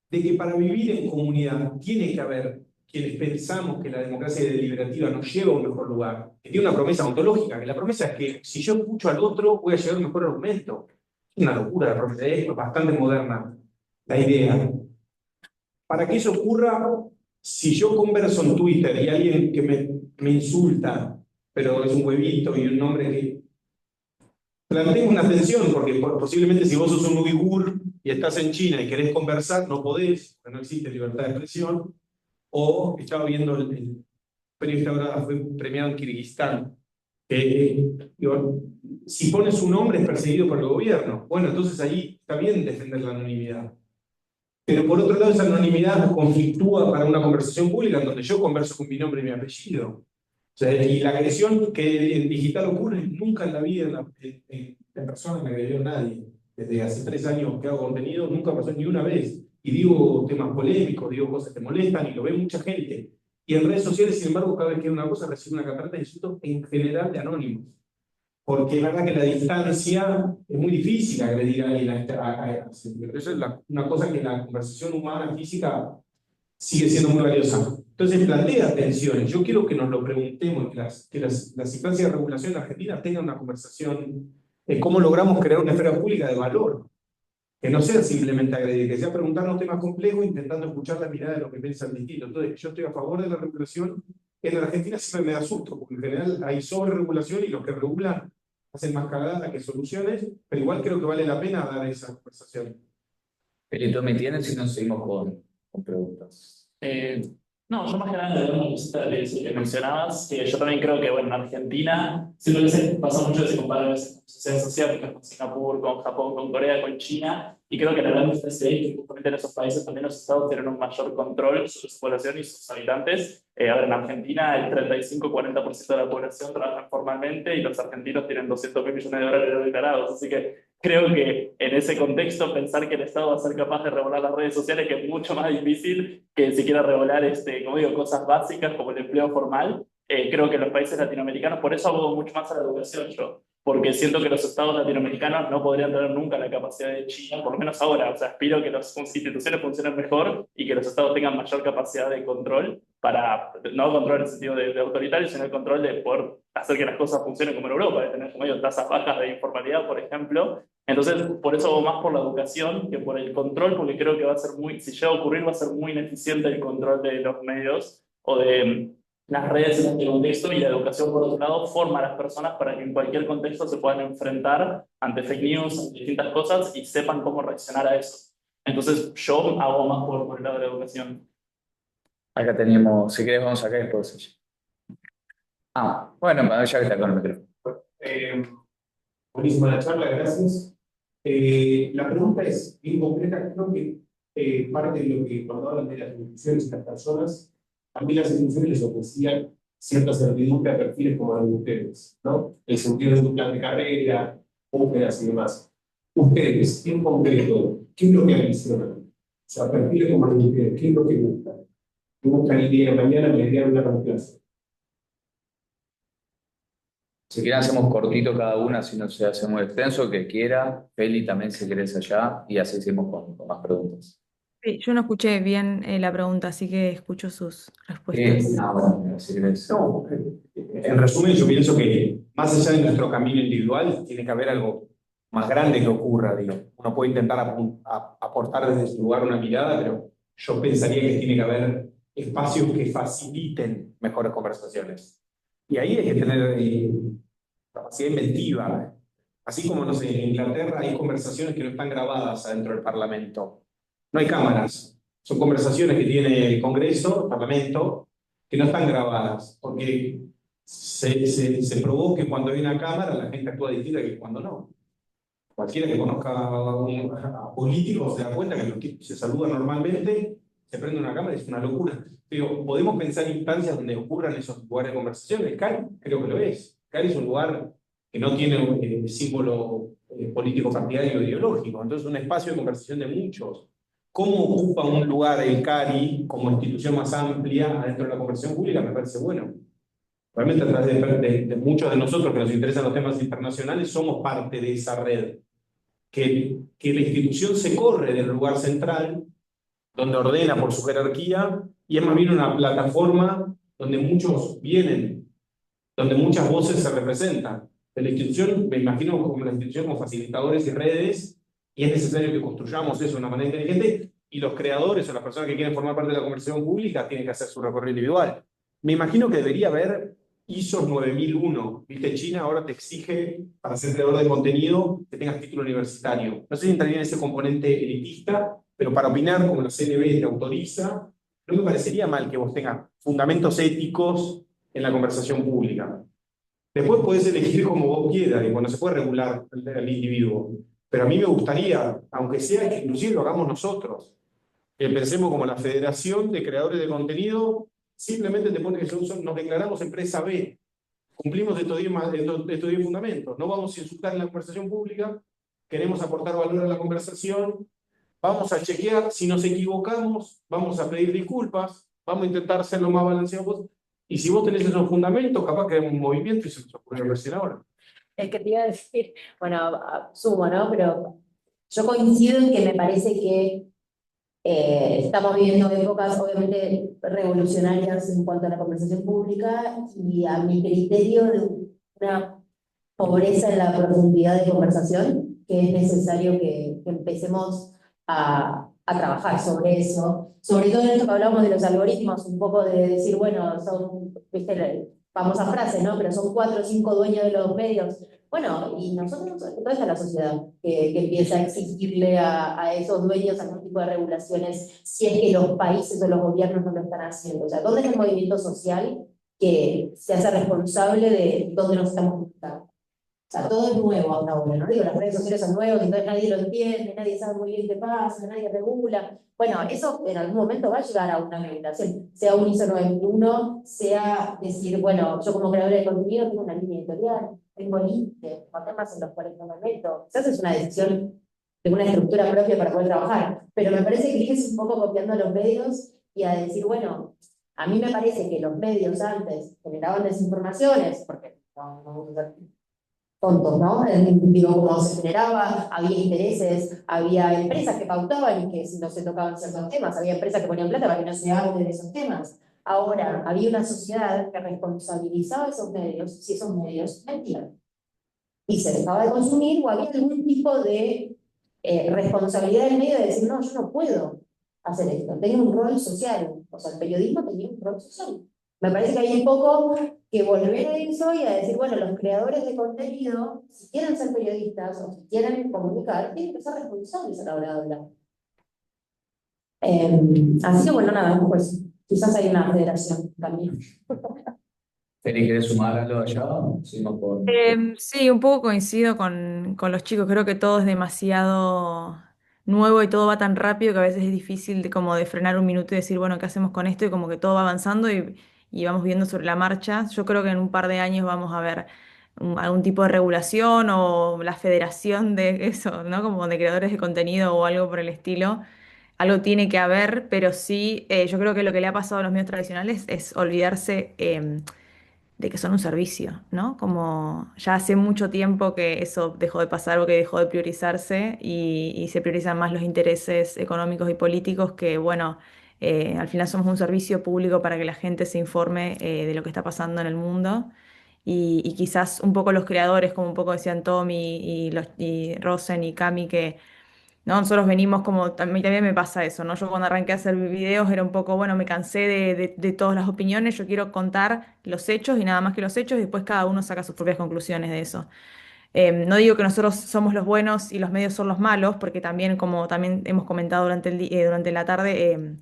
de que para vivir en comunidad tiene que haber quienes pensamos que la democracia deliberativa nos lleva a un mejor lugar, que tiene una promesa ontológica, que la promesa es que si yo escucho al otro voy a llegar a un mejor argumento. Es una locura la promesa, es bastante moderna la idea. Para que eso ocurra, si yo converso en Twitter y alguien que me insulta, pero es un huevito y un nombre que plantea una tensión, porque posiblemente si vos sos un uigur y estás en China y querés conversar, no podés, porque no existe libertad de expresión. O estaba viendo el periodista ahora fue premiado en Kirguistán. Digo, si pones su nombre es perseguido por el gobierno. Bueno, entonces ahí está bien defender la anonimidad. Pero por otro lado, esa anonimidad conflictúa para una conversación pública en donde yo converso con mi nombre y mi apellido. O sea, y la agresión que en digital ocurre nunca en la vida, en persona me agredió nadie. Desde hace 3 años que hago contenido, nunca pasó ni una vez. Y digo temas polémicos, digo cosas que molestan y lo ve mucha gente. Y en redes sociales, sin embargo, cada vez que hay una cosa recibe una catarata de insultos en general de anónimos. Porque es verdad que la distancia es muy difícil agredir a alguien. Eso es una cosa que en la conversación humana, física, sigue siendo muy valiosa. Entonces plantea tensiones. Yo quiero que nos lo preguntemos, que las instancias de regulación en Argentina tengan una conversación de cómo logramos crear una esfera pública de valor. Que no sea simplemente agredir, que sea preguntarnos temas complejos intentando escuchar la mirada de los que piensan distinto. Entonces, yo estoy a favor de la regulación. En la Argentina siempre me da susto, porque en general hay sobreregulación y los que regulan hacen más cagada que soluciones, pero igual creo que vale la pena dar esa conversación. Pelito, ¿me tienes si nos seguimos con preguntas? No, yo más que nada le doy una cosita que mencionabas, que yo también creo que, bueno, en Argentina, siento que se pasa mucho que se compara a veces con sociedades asiáticas, con Singapur, con Japón, con Corea, con China, y creo que la gran diferencia es que justamente en esos países también los estados tienen un mayor control sobre su población y sus habitantes. A ver, en Argentina el 35-40% de la población trabaja formalmente y los argentinos tienen 200.000 millones de dólares declarados, así que creo que en ese contexto pensar que el Estado va a ser capaz de regular las redes sociales, que es mucho más difícil que siquiera regular, como digo, cosas básicas como el empleo formal, creo que en los países latinoamericanos, por eso abogo mucho más a la educación yo, porque siento que los estados latinoamericanos no podrían tener nunca la capacidad de China, por lo menos ahora. O sea, aspiro que las instituciones funcionen mejor y que los estados tengan mayor capacidad de control para, no control en el sentido de autoritario, sino el control de poder hacer que las cosas funcionen como en Europa, de tener como tasas bajas de informalidad, por ejemplo. Entonces, por eso hago más por la educación que por el control, porque creo que va a ser muy, si llega a ocurrir, va a ser muy ineficiente el control de los medios o de las redes en este contexto, y la educación, por otro lado, forma a las personas para que en cualquier contexto se puedan enfrentar ante fake news, ante distintas cosas, y sepan cómo reaccionar a eso. Entonces, yo hago más por el lado de la educación. Acá teníamos, si querés vamos acá después. Bueno, ya que está con el micrófono. Buenísima la charla, gracias. La pregunta es bien concreta. Creo que parte de lo que cuando hablan de las instituciones y las personas, a mí las instituciones les ofrecían cierta certidumbre a perfiles como los de ustedes, ¿no? El sentido de un plan de carrera, búsquedas y demás. Ustedes, en concreto, ¿qué es lo que ambicionan? O sea, perfiles como los de ustedes, ¿qué es lo que buscan? ¿Qué buscan el día de mañana en el día de una reemplazo? Si quieren hacemos cortito cada una, si no se hace muy extenso, que quiera. Feli también si querés allá, y así seguimos con más preguntas. Sí, yo no escuché bien la pregunta, así que escucho sus respuestas. Bueno, si querés. No, en resumen, yo pienso que más allá de nuestro camino individual, tiene que haber algo más grande que ocurra, digo. Uno puede intentar aportar desde su lugar una mirada, pero yo pensaría que tiene que haber espacios que faciliten mejores conversaciones. Y ahí hay que tener capacidad inventiva. Así como, no sé, en Inglaterra hay conversaciones que no están grabadas adentro del Parlamento. No hay cámaras. Son conversaciones que tiene el Congreso, el Parlamento, que no están grabadas, porque se probó que cuando hay una cámara la gente actúa distinta que cuando no. Cualquiera que conozca a políticos se da cuenta que los tipos se saludan normalmente, se prende una cámara y es una locura. Pero podemos pensar instancias donde ocurran esos lugares de conversación. El CARI creo que lo es. El CARI es un lugar que no tiene símbolo político partidario o ideológico, entonces es un espacio de conversación de muchos. ¿Cómo ocupa un lugar el CARI como institución más amplia adentro de la conversación pública? Me parece bueno. Realmente a través de muchos de nosotros que nos interesan los temas internacionales somos parte de esa red. Que la institución se corre del lugar central, donde ordena por su jerarquía, y es más bien una plataforma donde muchos vienen, donde muchas voces se representan. De la institución, me imagino como la institución como facilitadores y redes, y es necesario que construyamos eso de una manera inteligente, y los creadores o las personas que quieren formar parte de la conversación pública tienen que hacer su recorrido individual. Me imagino que debería haber ISO 9001. Viste, China ahora te exige, para ser creador de contenido, que tengas título universitario. No sé si entraría en ese componente elitista, pero para opinar, como la CNV te autoriza, no me parecería mal que vos tengas fundamentos éticos en la conversación pública. Después podés elegir como vos quieras, y bueno, se puede regular al individuo. Pero a mí me gustaría, aunque sea que inclusive lo hagamos nosotros, que pensemos como la Federación de Creadores de Contenido, simplemente te pone que nos declaramos empresa B, cumplimos estos 10 fundamentos, no vamos a insultar en la conversación pública, queremos aportar valor a la conversación, vamos a chequear, si nos equivocamos, vamos a pedir disculpas, vamos a intentar ser lo más balanceados. Y si vos tenés esos fundamentos, capaz que hay un movimiento y se nos ocurre recién ahora. Es que te iba a decir, bueno, sumo, ¿no? Pero yo coincido en que me parece que estamos viviendo épocas obviamente revolucionarias en cuanto a la conversación pública y a mi criterio de una pobreza en la profundidad de conversación, que es necesario que empecemos a trabajar sobre eso. Sobre todo en esto que hablamos de los algoritmos, un poco de decir, bueno, son, viste, la famosa frase, ¿no? Pero son 4 o 5 dueños de los medios. Bueno, y nosotros, toda esta la sociedad que empieza a exigirle a esos dueños algún tipo de regulaciones, si es que los países o los gobiernos no lo están haciendo. O sea, ¿dónde está el movimiento social que se hace responsable de dónde nos estamos juntando? O sea, todo es nuevo hasta ahora, ¿no? Digo, las redes sociales son nuevas, entonces nadie lo entiende, nadie sabe muy bien qué pasa, nadie regula. Bueno, eso en algún momento va a llegar a una regulación, sea un ISO 9001, sea decir, bueno, yo como creadora de contenido tengo una línea editorial, tengo límites, temas en los cuales no me meto. Quizás es una decisión de una estructura propia para poder trabajar, pero me parece que es un poco copiando a los medios y a decir, bueno, a mí me parece que los medios antes generaban desinformaciones, porque no vamos a tontos, ¿no? Digo, como se generaba, había intereses, había empresas que pautaban y que no se tocaban ciertos temas, había empresas que ponían plata para que no se hable de esos temas. Ahora, había una sociedad que responsabilizaba a esos medios si esos medios mentían. Y se dejaba de consumir o había algún tipo de responsabilidad del medio de decir, no, yo no puedo hacer esto. Tenía un rol social, o sea, el periodismo tenía un rol social. Me parece que hay un poco que volver a eso y a decir, bueno, los creadores de contenido, si quieren ser periodistas o si quieren comunicar, tienen que ser responsables a la hora de hablar. Así que bueno, nada, pues quizás hay una federación también. Feli, ¿querés sumar algo allá? Seguimos con... Sí, un poco coincido con los chicos. Creo que todo es demasiado nuevo y todo va tan rápido que a veces es difícil de, como de frenar un minuto y decir, bueno, ¿qué hacemos con esto? Y como que todo va avanzando y vamos viendo sobre la marcha. Yo creo que en un par de años vamos a ver algún tipo de regulación o la federación de eso, ¿no? Como de creadores de contenido o algo por el estilo. Algo tiene que haber, pero sí, yo creo que lo que le ha pasado a los medios tradicionales es olvidarse de que son un servicio, ¿no? Como ya hace mucho tiempo que eso dejó de pasar o que dejó de priorizarse y se priorizan más los intereses económicos y políticos que, bueno, al final somos un servicio público para que la gente se informe de lo que está pasando en el mundo. Y quizás un poco los creadores, como un poco decían Tommy y Rosen y Cami, que ¿no? Nosotros venimos como, a mí también me pasa eso, ¿no? Yo cuando arranqué a hacer videos era un poco, bueno, me cansé de todas las opiniones, yo quiero contar los hechos y nada más que los hechos y después cada uno saca sus propias conclusiones de eso. No digo que nosotros somos los buenos y los medios son los malos, porque también, como también hemos comentado durante la tarde,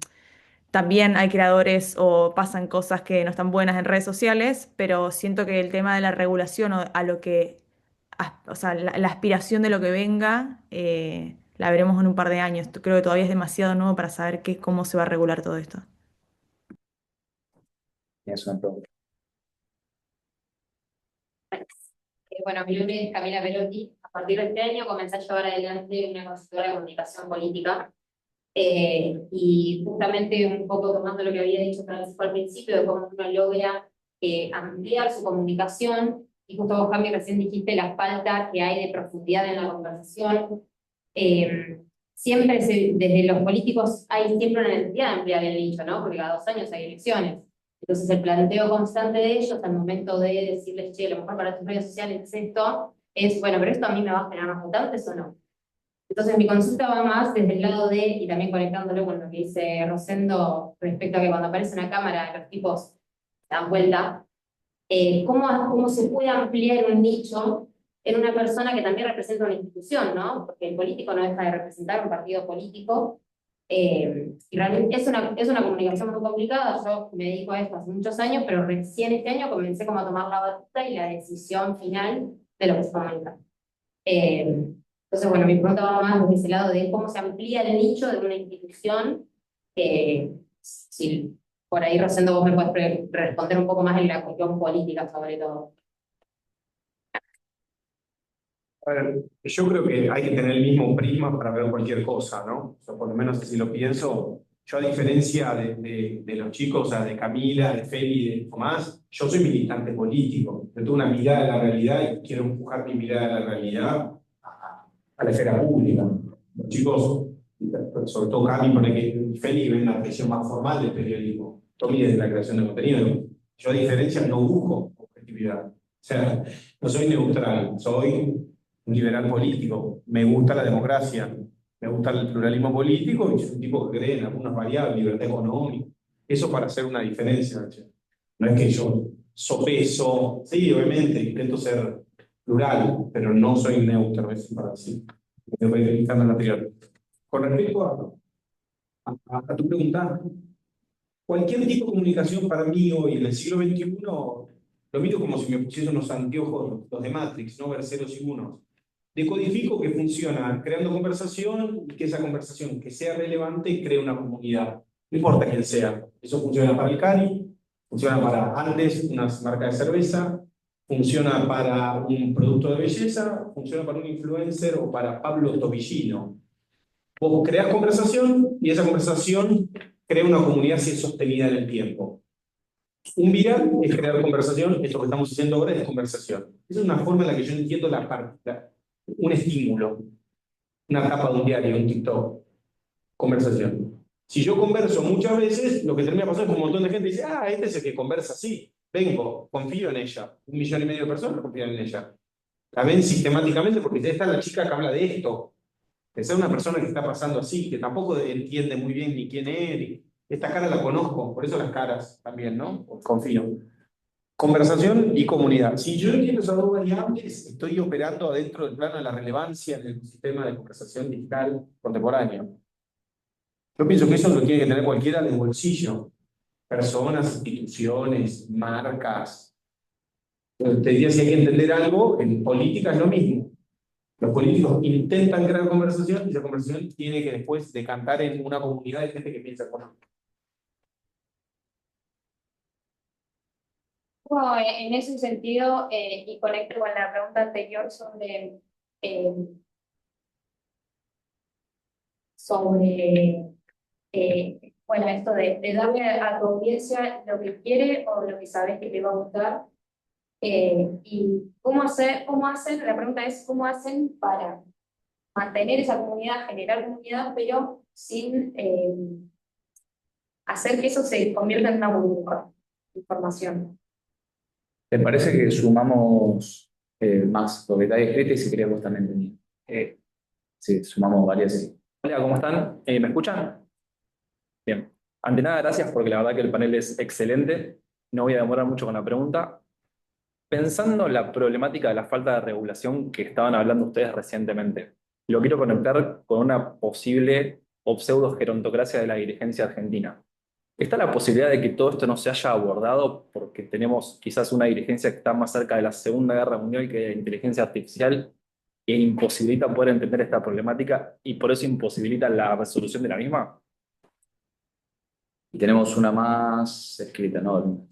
también hay creadores o pasan cosas que no están buenas en redes sociales, pero siento que el tema de la regulación o a lo que o sea, la aspiración de lo que venga, la veremos en un par de años. Creo que todavía es demasiado nuevo para saber cómo se va a regular todo esto. Es una pregunta. Bueno, mi nombre es Camila Perotti. A partir de este año comencé a llevar adelante una consultora de comunicación política. Y justamente un poco tomando lo que había dicho Francisco al principio, de cómo uno logra ampliar su comunicación, y justo vos, Cami, recién dijiste la falta que hay de profundidad en la conversación. siempre desde los políticos hay siempre una necesidad de ampliar el nicho, ¿no? Porque cada 2 años hay elecciones. Entonces el planteo constante de ellos al momento de decirles, che, lo mejor para tus redes sociales es esto, es, bueno, pero esto a mí me va a generar más votantes o no. Entonces mi consulta va más desde el lado de, y también conectándolo con lo que dice Rosendo respecto a que cuando aparece una cámara los tipos se dan vuelta, cómo se puede ampliar un nicho en una persona que también representa una institución, ¿no? Porque el político no deja de representar un partido político, y realmente es una comunicación muy complicada. Yo me dedico a esto hace muchos años, pero recién este año comencé como a tomar la batuta y la decisión final de lo que se comunica. Entonces, bueno, mi pregunta va más desde ese lado de cómo se amplía el nicho de una institución. Si por ahí, Rosendo, vos me puedes responder un poco más en la cuestión política, sobre todo. A ver, yo creo que hay que tener el mismo prisma para ver cualquier cosa, ¿no? O sea, por lo menos así lo pienso. Yo, a diferencia de los chicos, o sea, de Camila, de Feli, de Tomás, yo soy militante político. Yo tengo una mirada de la realidad y quiero empujar mi mirada de la realidad a la esfera pública. Los chicos, sobre todo Cami, pone que Feli ve una presión más formal del periodismo. Tommy desde la creación de contenido. Yo, a diferencia, no busco objetividad. O sea, no soy neutral, soy un liberal político. Me gusta la democracia, me gusta el pluralismo político y soy un tipo que cree en algunas variables, libertad económica. Eso para hacer una diferencia. Che. No es que yo sopeso, sí, obviamente, intento ser plural, pero no soy neutro, eso para decir. Me voy dedicando al anterior. Con respecto a tu pregunta, cualquier tipo de comunicación para mí hoy en el siglo XXI lo miro como si me pusiese unos anteojos, los de Matrix, no ver ceros y unos. Decodifico que funciona creando conversación y que esa conversación que sea relevante cree una comunidad. No importa quién sea. Eso funciona para el Cari, funciona para Andes, una marca de cerveza, funciona para un producto de belleza, funciona para un influencer o para Pablo Tobillino. Vos creás conversación y esa conversación crea una comunidad si es sostenida en el tiempo. Un viral es crear conversación, esto que estamos haciendo ahora es conversación. Esa es una forma en la que yo entiendo un estímulo, una tapa de un diario, un TikTok, conversación. Si yo converso muchas veces, lo que termina pasando es que un montón de gente dice, ah, este es el que conversa así, vengo, confío en ella. 1,5 millones de personas confían en ella. La ven sistemáticamente porque esta es la chica que habla de esto. Es una persona que está pasando así, que tampoco entiende muy bien ni quién es. Esta cara la conozco, por eso las caras también, ¿no? Confío. Conversación y comunidad. Si yo entiendo esas dos variables, estoy operando adentro del plano de la relevancia en el sistema de conversación digital contemporáneo. Yo pienso que eso lo tiene que tener cualquiera en el bolsillo. Personas, instituciones, marcas. Te diría, si hay que entender algo, en política es lo mismo. Los políticos intentan crear conversación y esa conversación tiene que después decantar en una comunidad de gente que piensa con nosotros. Bueno, en ese sentido, y conecto con la pregunta anterior sobre bueno, esto de darle a tu audiencia lo que quiere o lo que sabes que te va a gustar. Y cómo hacen, la pregunta es, ¿cómo hacen para mantener esa comunidad, generar comunidad, pero sin hacer que eso se convierta en una burbuja de información? ¿Te parece que sumamos más propietarios escritos y si querés vos también tenías? Sí, sumamos varias. Hola, ¿cómo están? ¿Me escuchan? Bien. Ante nada, gracias porque la verdad que el panel es excelente. No voy a demorar mucho con la pregunta. Pensando en la problemática de la falta de regulación que estaban hablando ustedes recientemente, lo quiero conectar con una posible o pseudo-gerontocracia de la dirigencia argentina. ¿Está la posibilidad de que todo esto no se haya abordado porque tenemos quizás una dirigencia que está más cerca de la Segunda Guerra Mundial que de la inteligencia artificial e imposibilita poder entender esta problemática y por eso imposibilita la resolución de la misma? Y tenemos una más escrita, ¿no?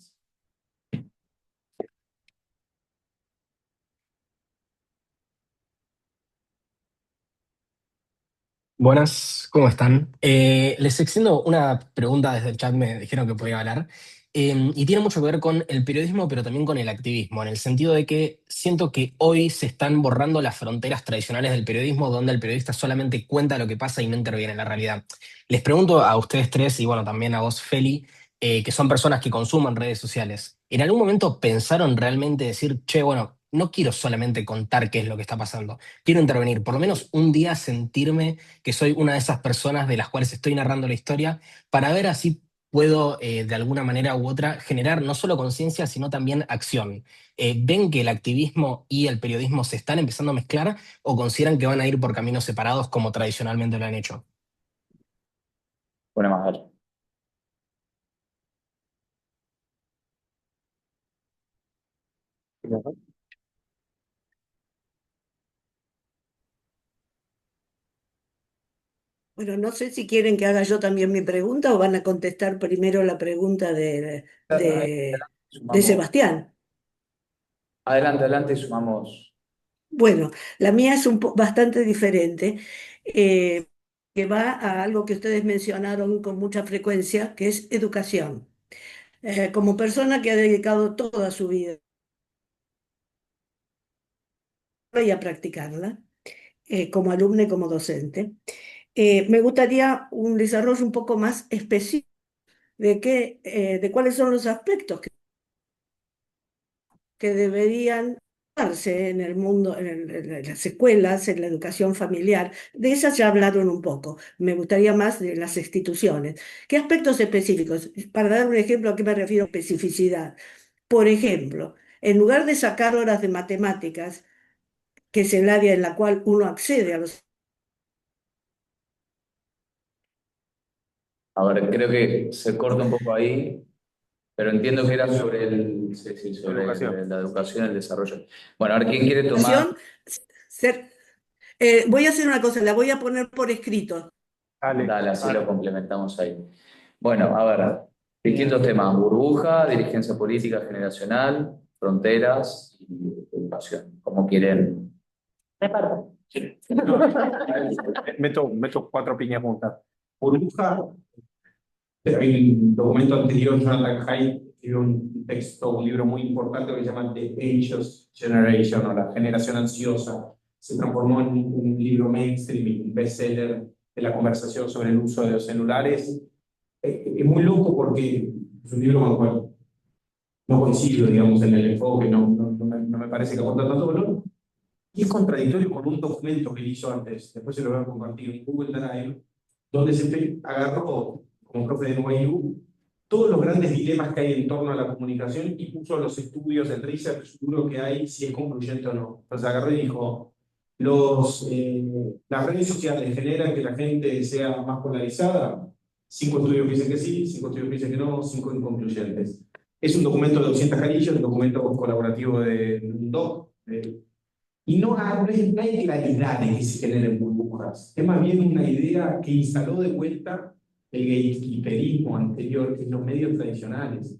Buenas, ¿cómo están? Les extiendo una pregunta desde el chat, me dijeron que podía hablar. y tiene mucho que ver con el periodismo, pero también con el activismo, en el sentido de que siento que hoy se están borrando las fronteras tradicionales del periodismo, donde el periodista solamente cuenta lo que pasa y no interviene en la realidad. Les pregunto a ustedes tres, y bueno, también a vos, Feli, que son personas que consumen redes sociales, ¿en algún momento pensaron realmente decir, che, bueno, no quiero solamente contar qué es lo que está pasando, quiero intervenir, por lo menos un día sentirme que soy una de esas personas de las cuales estoy narrando la historia, para ver así puedo de alguna manera u otra generar no solo conciencia, sino también acción? ¿Ven que el activismo y el periodismo se están empezando a mezclar o consideran que van a ir por caminos separados como tradicionalmente lo han hecho? Bueno, más dale. Bueno, no sé si quieren que haga yo también mi pregunta o van a contestar primero la pregunta de Sumamos. Sebastián. Adelante, adelante, sumamos. Bueno, la mía es bastante diferente, eh, que va a algo que ustedes mencionaron con mucha frecuencia, que es educación. Como persona que ha dedicado toda su vida y a practicarla, como alumna y como docente, me gustaría un desarrollo un poco más específico de cuáles son los aspectos que deberían darse en el mundo, en las escuelas, en la educación familiar. De esas ya hablaron un poco. Me gustaría más de las instituciones. ¿Qué aspectos específicos? Para dar un ejemplo, ¿a qué me refiero? Especificidad. Por ejemplo, en lugar de sacar horas de matemáticas, que es el área en la cual uno accede a los... A ver, creo que se corta un poco ahí, pero entiendo que era sobre sí, sí, sobre la educación y el desarrollo. Bueno, a ver, ¿quién quiere tomar? Ser- voy a hacer una cosa, la voy a poner por escrito. Dale, así lo complementamos ahí. Bueno, a ver, distintos temas: burbuja, dirigencia política generacional, fronteras y educación. ¿Cómo quieren? Reparto. Meto cuatro piñas juntas. Burbuja, hay un documento anterior, Jonathan Haidt escribió un texto, un libro muy importante que se llama The Anxious Generation, o la generación ansiosa. Se transformó en un libro mainstream, un bestseller de la conversación sobre el uso de los celulares. Es muy loco porque es un libro con el cual no coincido, digamos, en el enfoque, no me parece que aporta tanto valor. Y es contradictorio con un documento que él hizo antes, después se lo voy a compartir en Google Drive, donde se agarró, como profe de NYU, todos los grandes dilemas que hay en torno a la comunicación y puso los estudios, el research duro que hay, si es concluyente o no. Entonces agarró y dijo, las redes sociales generan que la gente sea más polarizada. 5 estudios que dicen que sí, 5 estudios que dicen que no, 5 inconcluyentes. Es un documento de 200 carillas, un documento colaborativo de un doc. Y no hay claridad de que se generen burbujas. Es más bien una idea que instaló de vuelta el gatekeeperismo anterior en los medios tradicionales.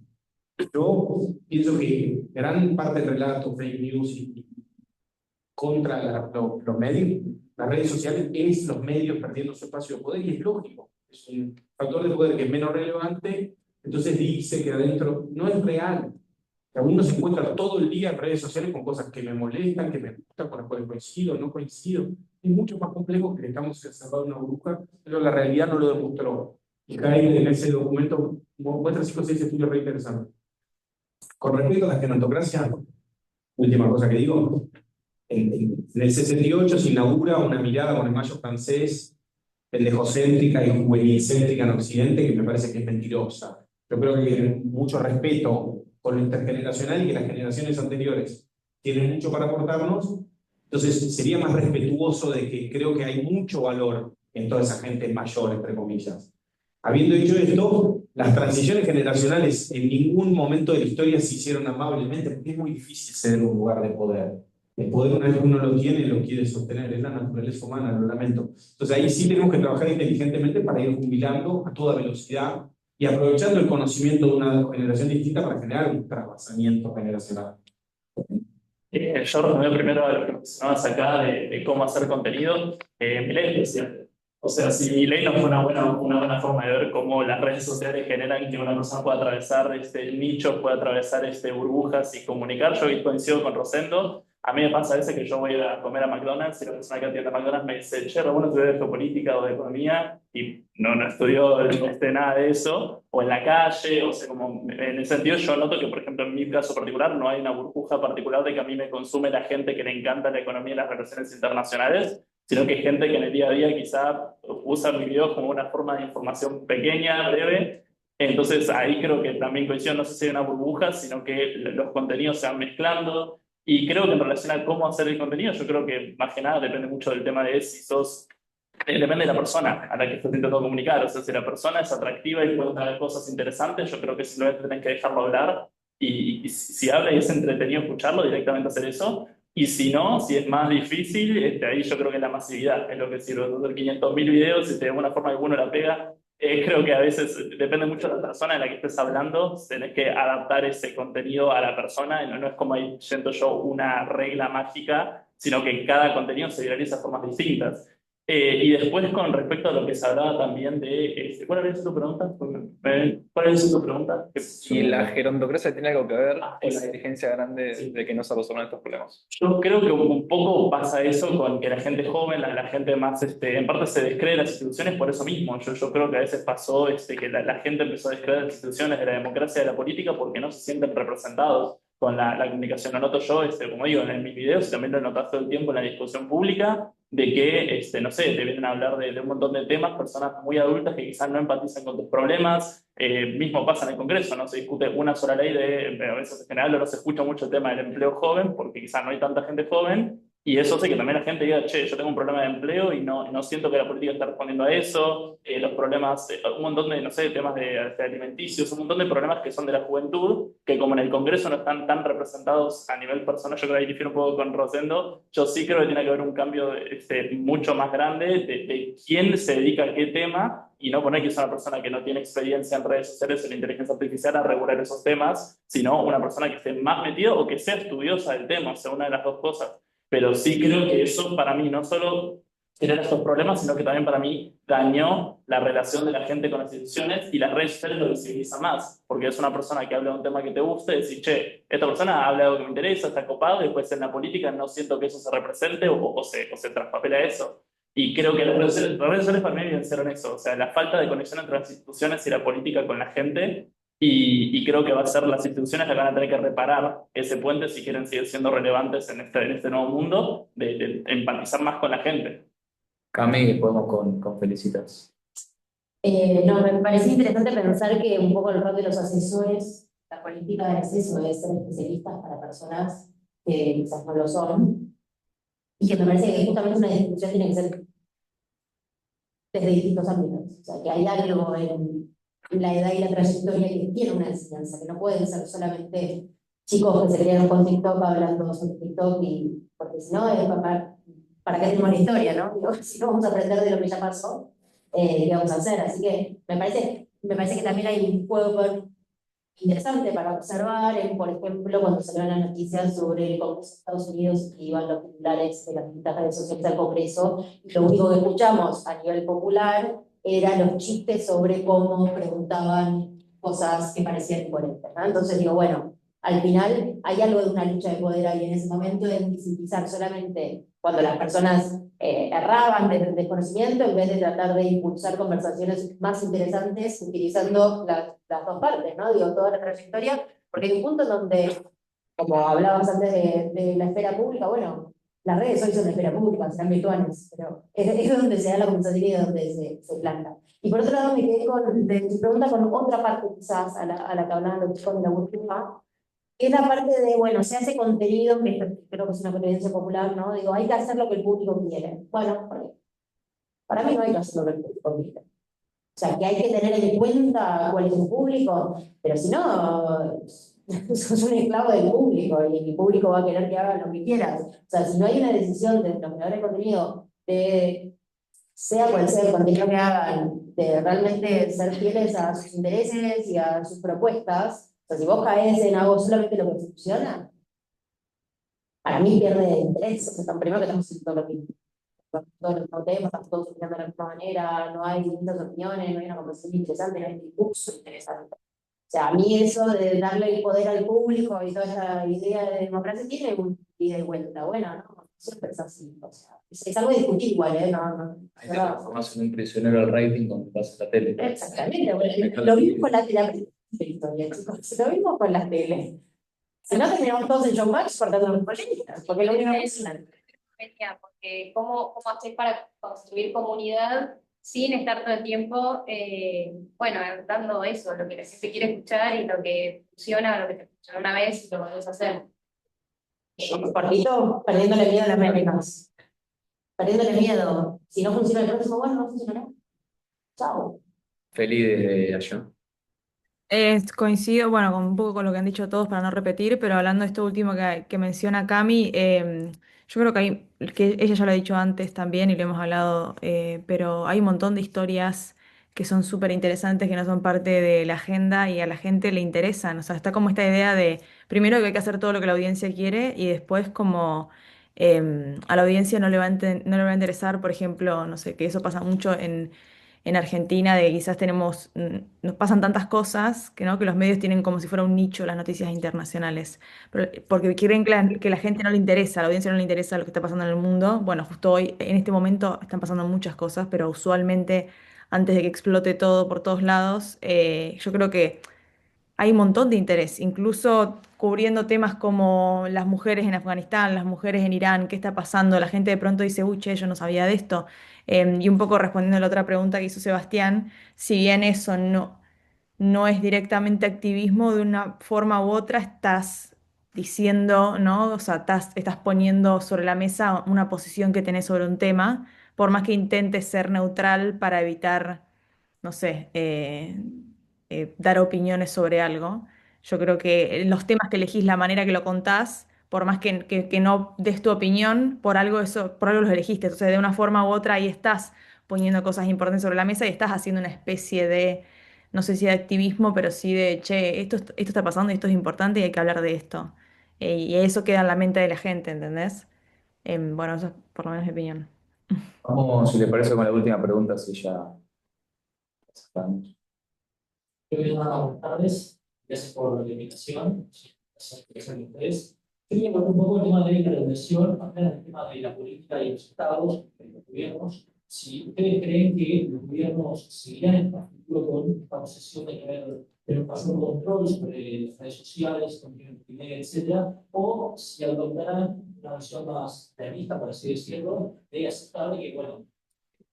Yo pienso que gran parte del relato, fake news y contra los medios, las redes sociales, es los medios perdiendo su espacio de poder, y es lógico. Es un factor de poder que es menos relevante, entonces dice que adentro no es real. Uno se encuentra todo el día en redes sociales con cosas que me molestan, que me gustan, con las cuales coincido, no coincido. Es mucho más complejo que estamos encerrados en una burbuja, pero la realidad no lo demostró. Y Haidt en ese documento muestra 5 o 6 estudios re interesantes. Con respecto a la genantocracia, última cosa que digo, en el 68 se inaugura una mirada con el mayo francés, pendejocéntrica y juvenilcéntrica en Occidente, que me parece que es mentirosa. Yo creo que hay mucho respeto por lo intergeneracional y que las generaciones anteriores tienen mucho para aportarnos. Entonces sería más respetuoso de que creo que hay mucho valor en toda esa gente mayor, entre comillas. Habiendo dicho esto, las transiciones generacionales en ningún momento de la historia se hicieron amablemente, porque es muy difícil ceder un lugar de poder. El poder, una vez que uno lo tiene, lo quiere sostener, es la naturaleza humana, lo lamento. Entonces ahí sí tenemos que trabajar inteligentemente para ir jubilando a toda velocidad y aprovechando el conocimiento de una generación distinta para generar un trasvasamiento generacional. Yo resumí primero a lo que mencionabas acá de cómo hacer contenido. Milei decía, O sea, si Milei no fue una buena forma de ver cómo las redes sociales generan que una persona pueda atravesar el nicho, pueda atravesar burbujas y comunicar, yo coincido con Rosendo. A mí me pasa a veces que yo voy a comer a McDonald's y la persona que atiende a McDonald's me dice, che, bueno, estudió de geopolítica o de economía y no estudió nada de eso, o en la calle, o sea, como en ese sentido yo noto que, por ejemplo, en mi caso particular no hay una burbuja particular de que a mí me consume la gente que le encanta la economía y las relaciones internacionales, sino que hay gente que en el día a día quizá usa mis videos como una forma de información pequeña, breve. Entonces ahí creo que también coincido, no sé si hay una burbuja, sino que los contenidos se van mezclando. Y creo que en relación a cómo hacer el contenido, yo creo que más que nada depende mucho del tema de si sos... depende de la persona a la que estás intentando comunicar. O sea, si la persona es atractiva y puede traer cosas interesantes, yo creo que simplemente tenés que dejarlo hablar. Y si habla y es entretenido escucharlo, directamente hacer eso. Y si no, si es más difícil, ahí yo creo que la masividad es lo que sirve. Hacer 500.000 videos y de alguna forma alguno la pega. Creo que a veces depende mucho de la persona en la que estés hablando, tenés que adaptar ese contenido a la persona, y no es como ahí siento yo una regla mágica, sino que cada contenido se viraliza de formas distintas. Y después con respecto a lo que se hablaba también de... ¿cuál había sido tu pregunta? ¿Cuál había sido tu pregunta? Si la gerontocracia tiene algo que ver con la esa. exigencia grande Sí. de que no se resuelvan estos problemas. Yo creo que un poco pasa eso con que la gente joven, la gente más, en parte se descree de las instituciones por eso mismo. Yo creo que a veces pasó que la gente empezó a descreer de las instituciones, de la democracia, de la política, porque no se sienten representados con la comunicación. Lo noto yo, como digo, en mis videos, y también lo notas todo el tiempo en la discusión pública, de que, no sé, te vienen a hablar de un montón de temas, personas muy adultas que quizás no empatizan con tus problemas. Mismo pasa en el Congreso, no se discute una sola ley a veces en general no se escucha mucho el tema del empleo joven, porque quizás no hay tanta gente joven, y eso hace que también la gente diga, che, yo tengo un problema de empleo y no siento que la política está respondiendo a eso. Los problemas, un montón de, no sé, temas de alimenticios, un montón de problemas que son de la juventud, que como en el Congreso no están tan representados a nivel personal, yo creo que ahí difiero un poco con Rosendo, yo sí creo que tiene que haber un cambio mucho más grande de quién se dedica a qué tema, y no poner que es una persona que no tiene experiencia en redes sociales o en inteligencia artificial a regular esos temas, sino una persona que esté más metida o que sea estudiosa del tema, o sea, una de las dos cosas. Pero sí creo que eso para mí no solo genera estos problemas, sino que también para mí dañó la relación de la gente con las instituciones, y las redes sociales lo visibiliza más, porque es una persona que habla de un tema que te gusta y decís, che, esta persona habla de algo que me interesa, está copado, y después en la política no siento que eso se represente o se traspapela eso. Y creo que las redes sociales para mí evidenciaron eso, o sea, la falta de conexión entre las instituciones y la política con la gente, y creo que va a ser las instituciones las que van a tener que reparar ese puente si quieren seguir siendo relevantes en este nuevo mundo, de empatizar más con la gente. Cami, podemos con Felicitas. No, me pareció interesante pensar que un poco el rol de los asesores, la política de acceso es ser especialistas para personas que quizás no lo son, y que me parece que justamente una discusión tiene que ser desde distintos ámbitos. O sea, que hay algo en la edad y la trayectoria que tiene una enseñanza, que no pueden ser solamente chicos que se criaron con TikTok hablando sobre TikTok, porque si no, ¿para qué tenemos la historia, no? Digo, si no vamos a aprender de lo que ya pasó, ¿qué vamos a hacer? Así que me parece que también hay un juego interesante para observar, por ejemplo, cuando salieron las noticias sobre el Congreso de Estados Unidos, que iban los titulares de las distintas redes sociales al Congreso, y lo único que escuchamos a nivel popular eran los chistes sobre cómo preguntaban cosas que parecían incoherentes, ¿no? Entonces digo, bueno, al final hay algo de una lucha de poder ahí en ese momento, de visibilizar solamente cuando las personas erraban desde el desconocimiento, en vez de tratar de impulsar conversaciones más interesantes utilizando las dos partes, ¿no? Digo, toda la trayectoria, porque hay un punto en donde, como hablabas antes de la esfera pública, bueno, las redes hoy son la esfera pública, serán virtuales, pero es donde se da la conversación y es donde se planta. Y por otro lado, me quedé de tu pregunta con otra parte quizás a la que hablaban los chicos de la última, que es la parte de, bueno, se hace contenido, que creo que es una creencia popular, ¿no? Digo, hay que hacer lo que el público quiere. Bueno, para mí no hay que hacer lo que el público quiere. O sea, que hay que tener en cuenta cuál es el público, pero si no, sos un esclavo del público y el público va a querer que hagan lo que quieras. O sea, si no hay una decisión de los creadores de contenido, de sea cual sea el contenido que hagan, de realmente ser fieles a sus intereses y a sus propuestas, o sea, si vos caes en hago solamente lo que funciona, para mí pierde interés. O sea, primero que estamos haciendo lo mismo. todos los mismos temas, estamos todos opinando de la misma manera, no hay distintas opiniones, no hay una conversación interesante, no hay un discurso interesante. O sea, a mí eso de darle el poder al público y toda esa idea de democracia tiene un ida y vuelta, bueno, no siempre es así, o sea, es algo de discutir igual, ¿eh? Ahí te transformas en un prisionero del rating cuando vas a la tele. Exactamente, bueno, lo mismo con la historia, chicos, lo mismo con la tele. Si no, terminamos todos en showmatch cortando los políticos, porque lo único que es una... Porque ¿cómo hacer para construir comunidad sin estar todo el tiempo, bueno, dando eso, lo que la gente quiere escuchar y lo que funciona, lo que te funcionó una vez y lo volvés a hacer? Cortito, perdiéndole miedo a las métricas. Perdiéndole miedo. Si no funciona el próximo, bueno, no funcionará. Chao. Feliz de allá. Coincido, bueno, con un poco con lo que han dicho todos para no repetir, pero hablando de esto último que menciona Cami, yo creo que ella ya lo ha dicho antes también y lo hemos hablado, pero hay un montón de historias que son súper interesantes, que no son parte de la agenda y a la gente le interesan. O sea, está como esta idea de, primero que hay que hacer todo lo que la audiencia quiere y después como a la audiencia no le va a interesar, por ejemplo, no sé, que eso pasa mucho en Argentina, de que quizás nos pasan tantas cosas que, ¿no? Que los medios tienen como si fuera un nicho las noticias internacionales, porque creen que la gente no le interesa, a la audiencia no le interesa lo que está pasando en el mundo. Bueno, justo hoy, en este momento, están pasando muchas cosas, pero usualmente, antes de que explote todo por todos lados, yo creo que hay un montón de interés, incluso cubriendo temas como las mujeres en Afganistán, las mujeres en Irán, qué está pasando. La gente de pronto dice, uy, che, yo no sabía de esto. Y un poco respondiendo a la otra pregunta que hizo Sebastián, si bien eso no es directamente activismo, de una forma u otra estás diciendo, ¿no? O sea, estás poniendo sobre la mesa una posición que tenés sobre un tema, por más que intentes ser neutral para evitar, no sé, dar opiniones sobre algo. Yo creo que los temas que elegís, la manera que lo contás, por más que no des tu opinión, por algo los elegiste. Entonces, de una forma u otra, ahí estás poniendo cosas importantes sobre la mesa y estás haciendo una especie de, no sé si de activismo, pero sí de, che, esto está pasando y esto es importante y hay que hablar de esto. Y eso queda en la mente de la gente, ¿entendés? Bueno, eso es por lo menos mi opinión. Vamos, si le parece, con la última pregunta, si ya estamos. Buenas tardes, gracias por la invitación. Gracias a ustedes. Quería hablar un poco del tema de la regulación, también el tema de la política y los estados, de los gobiernos. Si ustedes creen que los gobiernos seguirán en el futuro con esta obsesión de querer tener un mayor control sobre las redes sociales, contenido multimedia, etcétera, o si adoptarán una visión más realista, por así decirlo, de aceptar que, bueno,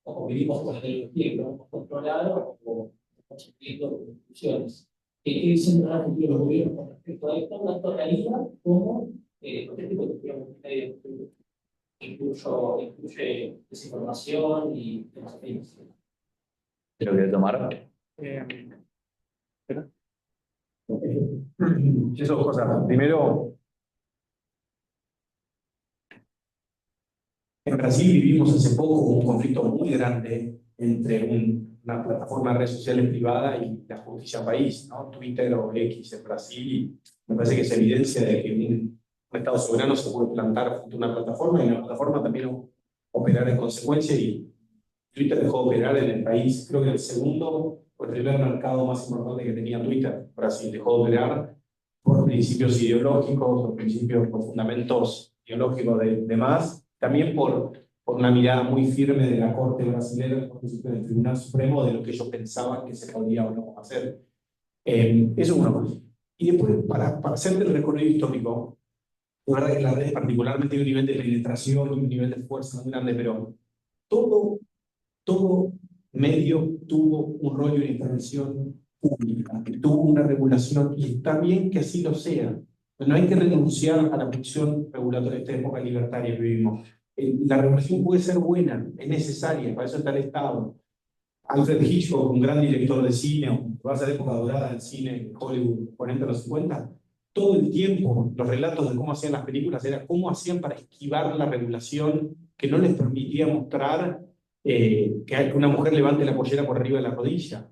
como vivimos con la tecnología y lo hemos controlado, o construyendo conclusiones. ¿Qué dicen los gobiernos con respecto a esto, tanto realidad como este tipo de cuestiones incluye desinformación y demás temas? ¿Te lo quiere tomar? Dos cosas. Primero, en Brasil vivimos hace poco un conflicto muy grande entre una plataforma de redes sociales privada y la justicia país, ¿no? Twitter o X en Brasil. Y me parece que es evidencia de que un Estado soberano se puede plantar frente a una plataforma y la plataforma también operar en consecuencia. Y Twitter dejó de operar en el país, creo que el segundo o el primer mercado más importante que tenía Twitter. Brasil dejó de operar por principios ideológicos, por principios, por fundamentos ideológicos de más, también por una mirada muy firme de la Corte brasileña, del Tribunal Supremo, de lo que ellos pensaban que se podía o no hacer. Eso es uno. Y después, para hacer el recorrido histórico, la verdad que en las redes particularmente hay un nivel de penetración y un nivel de fuerza muy grande, pero todo medio tuvo un rol y una intervención pública, que tuvo una regulación, y está bien que así lo sea. No hay que renunciar a la función regulatoria de esta época libertaria que vivimos. La regulación puede ser buena, es necesaria, para eso está el Estado. Alfred Hitchcock, un gran director de cine, va a ser época dorada del cine en Hollywood, 40 a los 50, todo el tiempo los relatos de cómo hacían las películas era cómo hacían para esquivar la regulación que no les permitía mostrar que una mujer levante la pollera por arriba de la rodilla.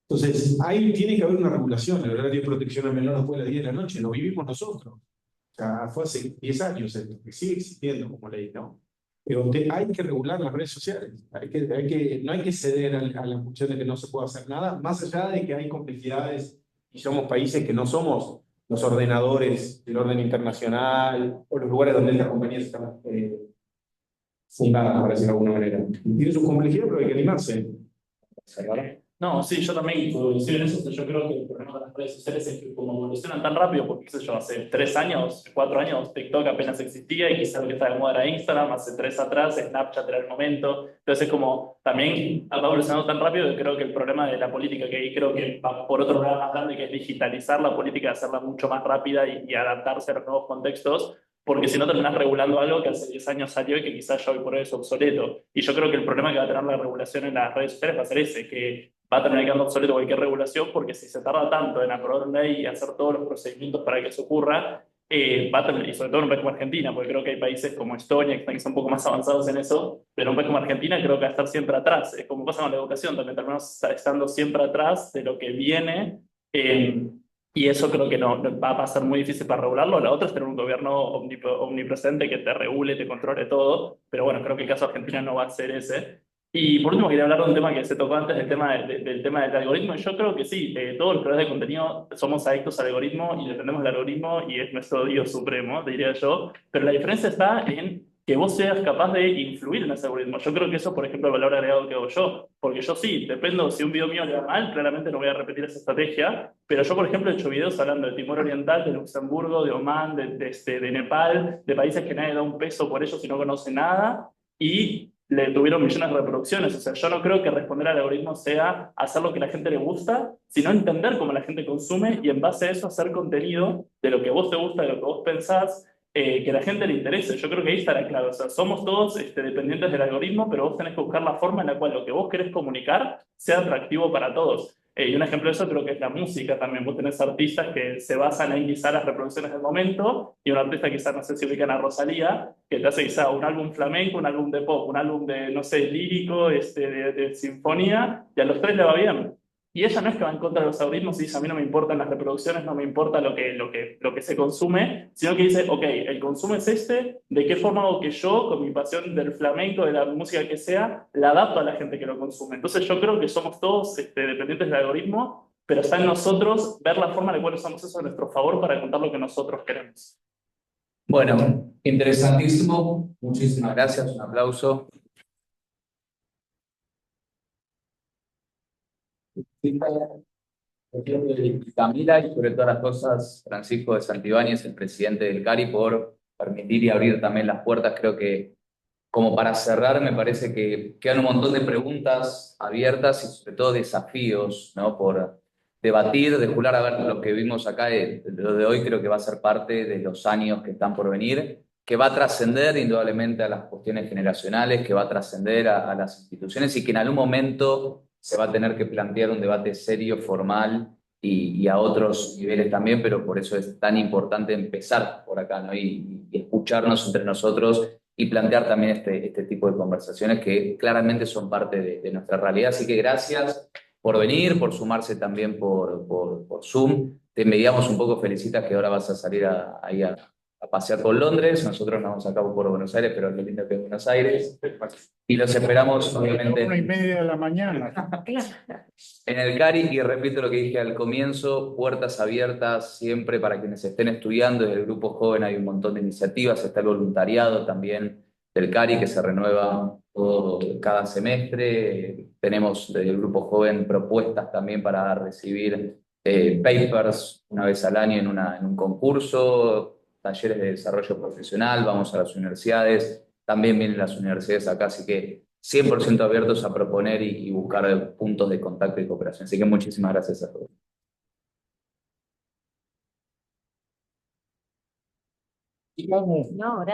Entonces, ahí tiene que haber una regulación. El horario de protección al menor después de las 10 de la noche lo vivimos nosotros. O sea, fue hace 10 años esto, que sigue existiendo como ley, ¿no? pero hay que regular las redes sociales. No hay que ceder a la cuestión de que no se puede hacer nada, más allá de que hay complejidades y somos países que no somos los ordenadores del orden internacional o los lugares donde estas compañías están fundadas, por decirlo de alguna manera. Tiene sus complejidades, pero hay que animarse. No, sí, yo también coincido en eso. Yo creo que el problema de las redes sociales es que como evolucionan tan rápido, porque qué sé yo, hace 3 años, 4 años, TikTok apenas existía y quizás lo que estaba de moda era Instagram, hace 3 atrás, Snapchat era el momento. Entonces es como también va evolucionando tan rápido que creo que el problema de la política, que ahí creo que va por otro lado más grande, que es digitalizar la política, hacerla mucho más rápida y adaptarse a los nuevos contextos. Porque si no terminás regulando algo que hace 10 años salió y que quizás ya hoy por hoy es obsoleto. Y yo creo que el problema que va a tener la regulación en las redes sociales va a ser ese, que va a terminar quedando obsoleto cualquier regulación, porque si se tarda tanto en aprobar una ley y hacer todos los procedimientos para que eso ocurra, va a terminar, y sobre todo en un país como Argentina, porque creo que hay países como Estonia que son un poco más avanzados en eso, pero en un país como Argentina creo que va a estar siempre atrás. Es como pasa con la educación, también terminamos estando siempre atrás de lo que viene. Y eso creo que no va a ser muy difícil para regularlo. La otra es tener un gobierno omnipresente que te regule, te controle todo. Pero bueno, creo que el caso de Argentina no va a ser ese. Y por último, quería hablar de un tema que se tocó antes, del tema del algoritmo. Y yo creo que sí, todos los creadores de contenido somos adictos al algoritmo y dependemos del algoritmo y es nuestro Dios supremo, diría yo. Pero la diferencia está en que vos seas capaz de influir en ese algoritmo. Yo creo que eso, por ejemplo, es el valor agregado que hago yo. Porque yo sí, dependo, si un video mío le va mal, claramente no voy a repetir esa estrategia. Pero yo, por ejemplo, he hecho videos hablando de Timor Oriental, de Luxemburgo, de Omán, de Nepal, de países que nadie da un peso por ellos y no conoce nada. Y le tuvieron millones de reproducciones. O sea, yo no creo que responder al algoritmo sea hacer lo que a la gente le gusta, sino entender cómo la gente consume y en base a eso hacer contenido de lo que a vos te gusta, de lo que vos pensás, que a la gente le interese. Yo creo que ahí está la clave. O sea, somos todos dependientes del algoritmo, pero vos tenés que buscar la forma en la cual lo que vos querés comunicar sea atractivo para todos. Y un ejemplo de eso creo que es la música también. Vos tenés artistas que se basan en quizá las reproducciones del momento y un artista quizás, no sé si ubican a Rosalía, que te hace quizá un álbum flamenco, un álbum de pop, un álbum de, no sé, lírico, de sinfonía, y a los 3 le va bien. Y ella no es que va en contra de los algoritmos y dice, a mí no me importan las reproducciones, no me importa lo que se consume, sino que dice, ok, el consumo es ¿de qué forma hago que yo, con mi pasión del flamenco, de la música que sea, la adapto a la gente que lo consume? Entonces yo creo que somos todos dependientes del algoritmo, pero está en nosotros ver la forma en la cual usamos eso a nuestro favor para contar lo que nosotros queremos. Bueno, interesantísimo. Muchísimas gracias. Un aplauso. Camila y sobre todas las cosas, Francisco de Santibáñez, el presidente del CARI, por permitir y abrir también las puertas. Creo que como para cerrar, me parece que quedan un montón de preguntas abiertas y sobre todo desafíos, ¿no? Por debatir, de jugar a ver lo que vimos acá, lo de hoy creo que va a ser parte de los años que están por venir, que va a trascender indudablemente a las cuestiones generacionales, que va a trascender a las instituciones y que en algún momento se va a tener que plantear un debate serio, formal y a otros niveles también, pero por eso es tan importante empezar por acá, ¿no? Y escucharnos entre nosotros y plantear también este tipo de conversaciones que claramente son parte de nuestra realidad. Así que gracias por venir, por sumarse también por Zoom. Te envidiamos un poco, Felicitas, que ahora vas a salir ahí a pasear por Londres. Nosotros nos vamos a cabo por Buenos Aires, pero lo lindo que es Buenos Aires. Y los esperamos, obviamente, 1:30 de la mañana. en el CARI. Y repito lo que dije al comienzo, puertas abiertas siempre para quienes estén estudiando. Desde el Grupo Joven hay un montón de iniciativas, está el voluntariado también del CARI que se renueva cada semestre. Tenemos desde el Grupo Joven propuestas también para recibir papers una vez al año en un concurso, talleres de desarrollo profesional, vamos a las universidades, también vienen las universidades acá, así que 100% abiertos a proponer y buscar puntos de contacto y cooperación. Así que muchísimas gracias a todos. No, gracias.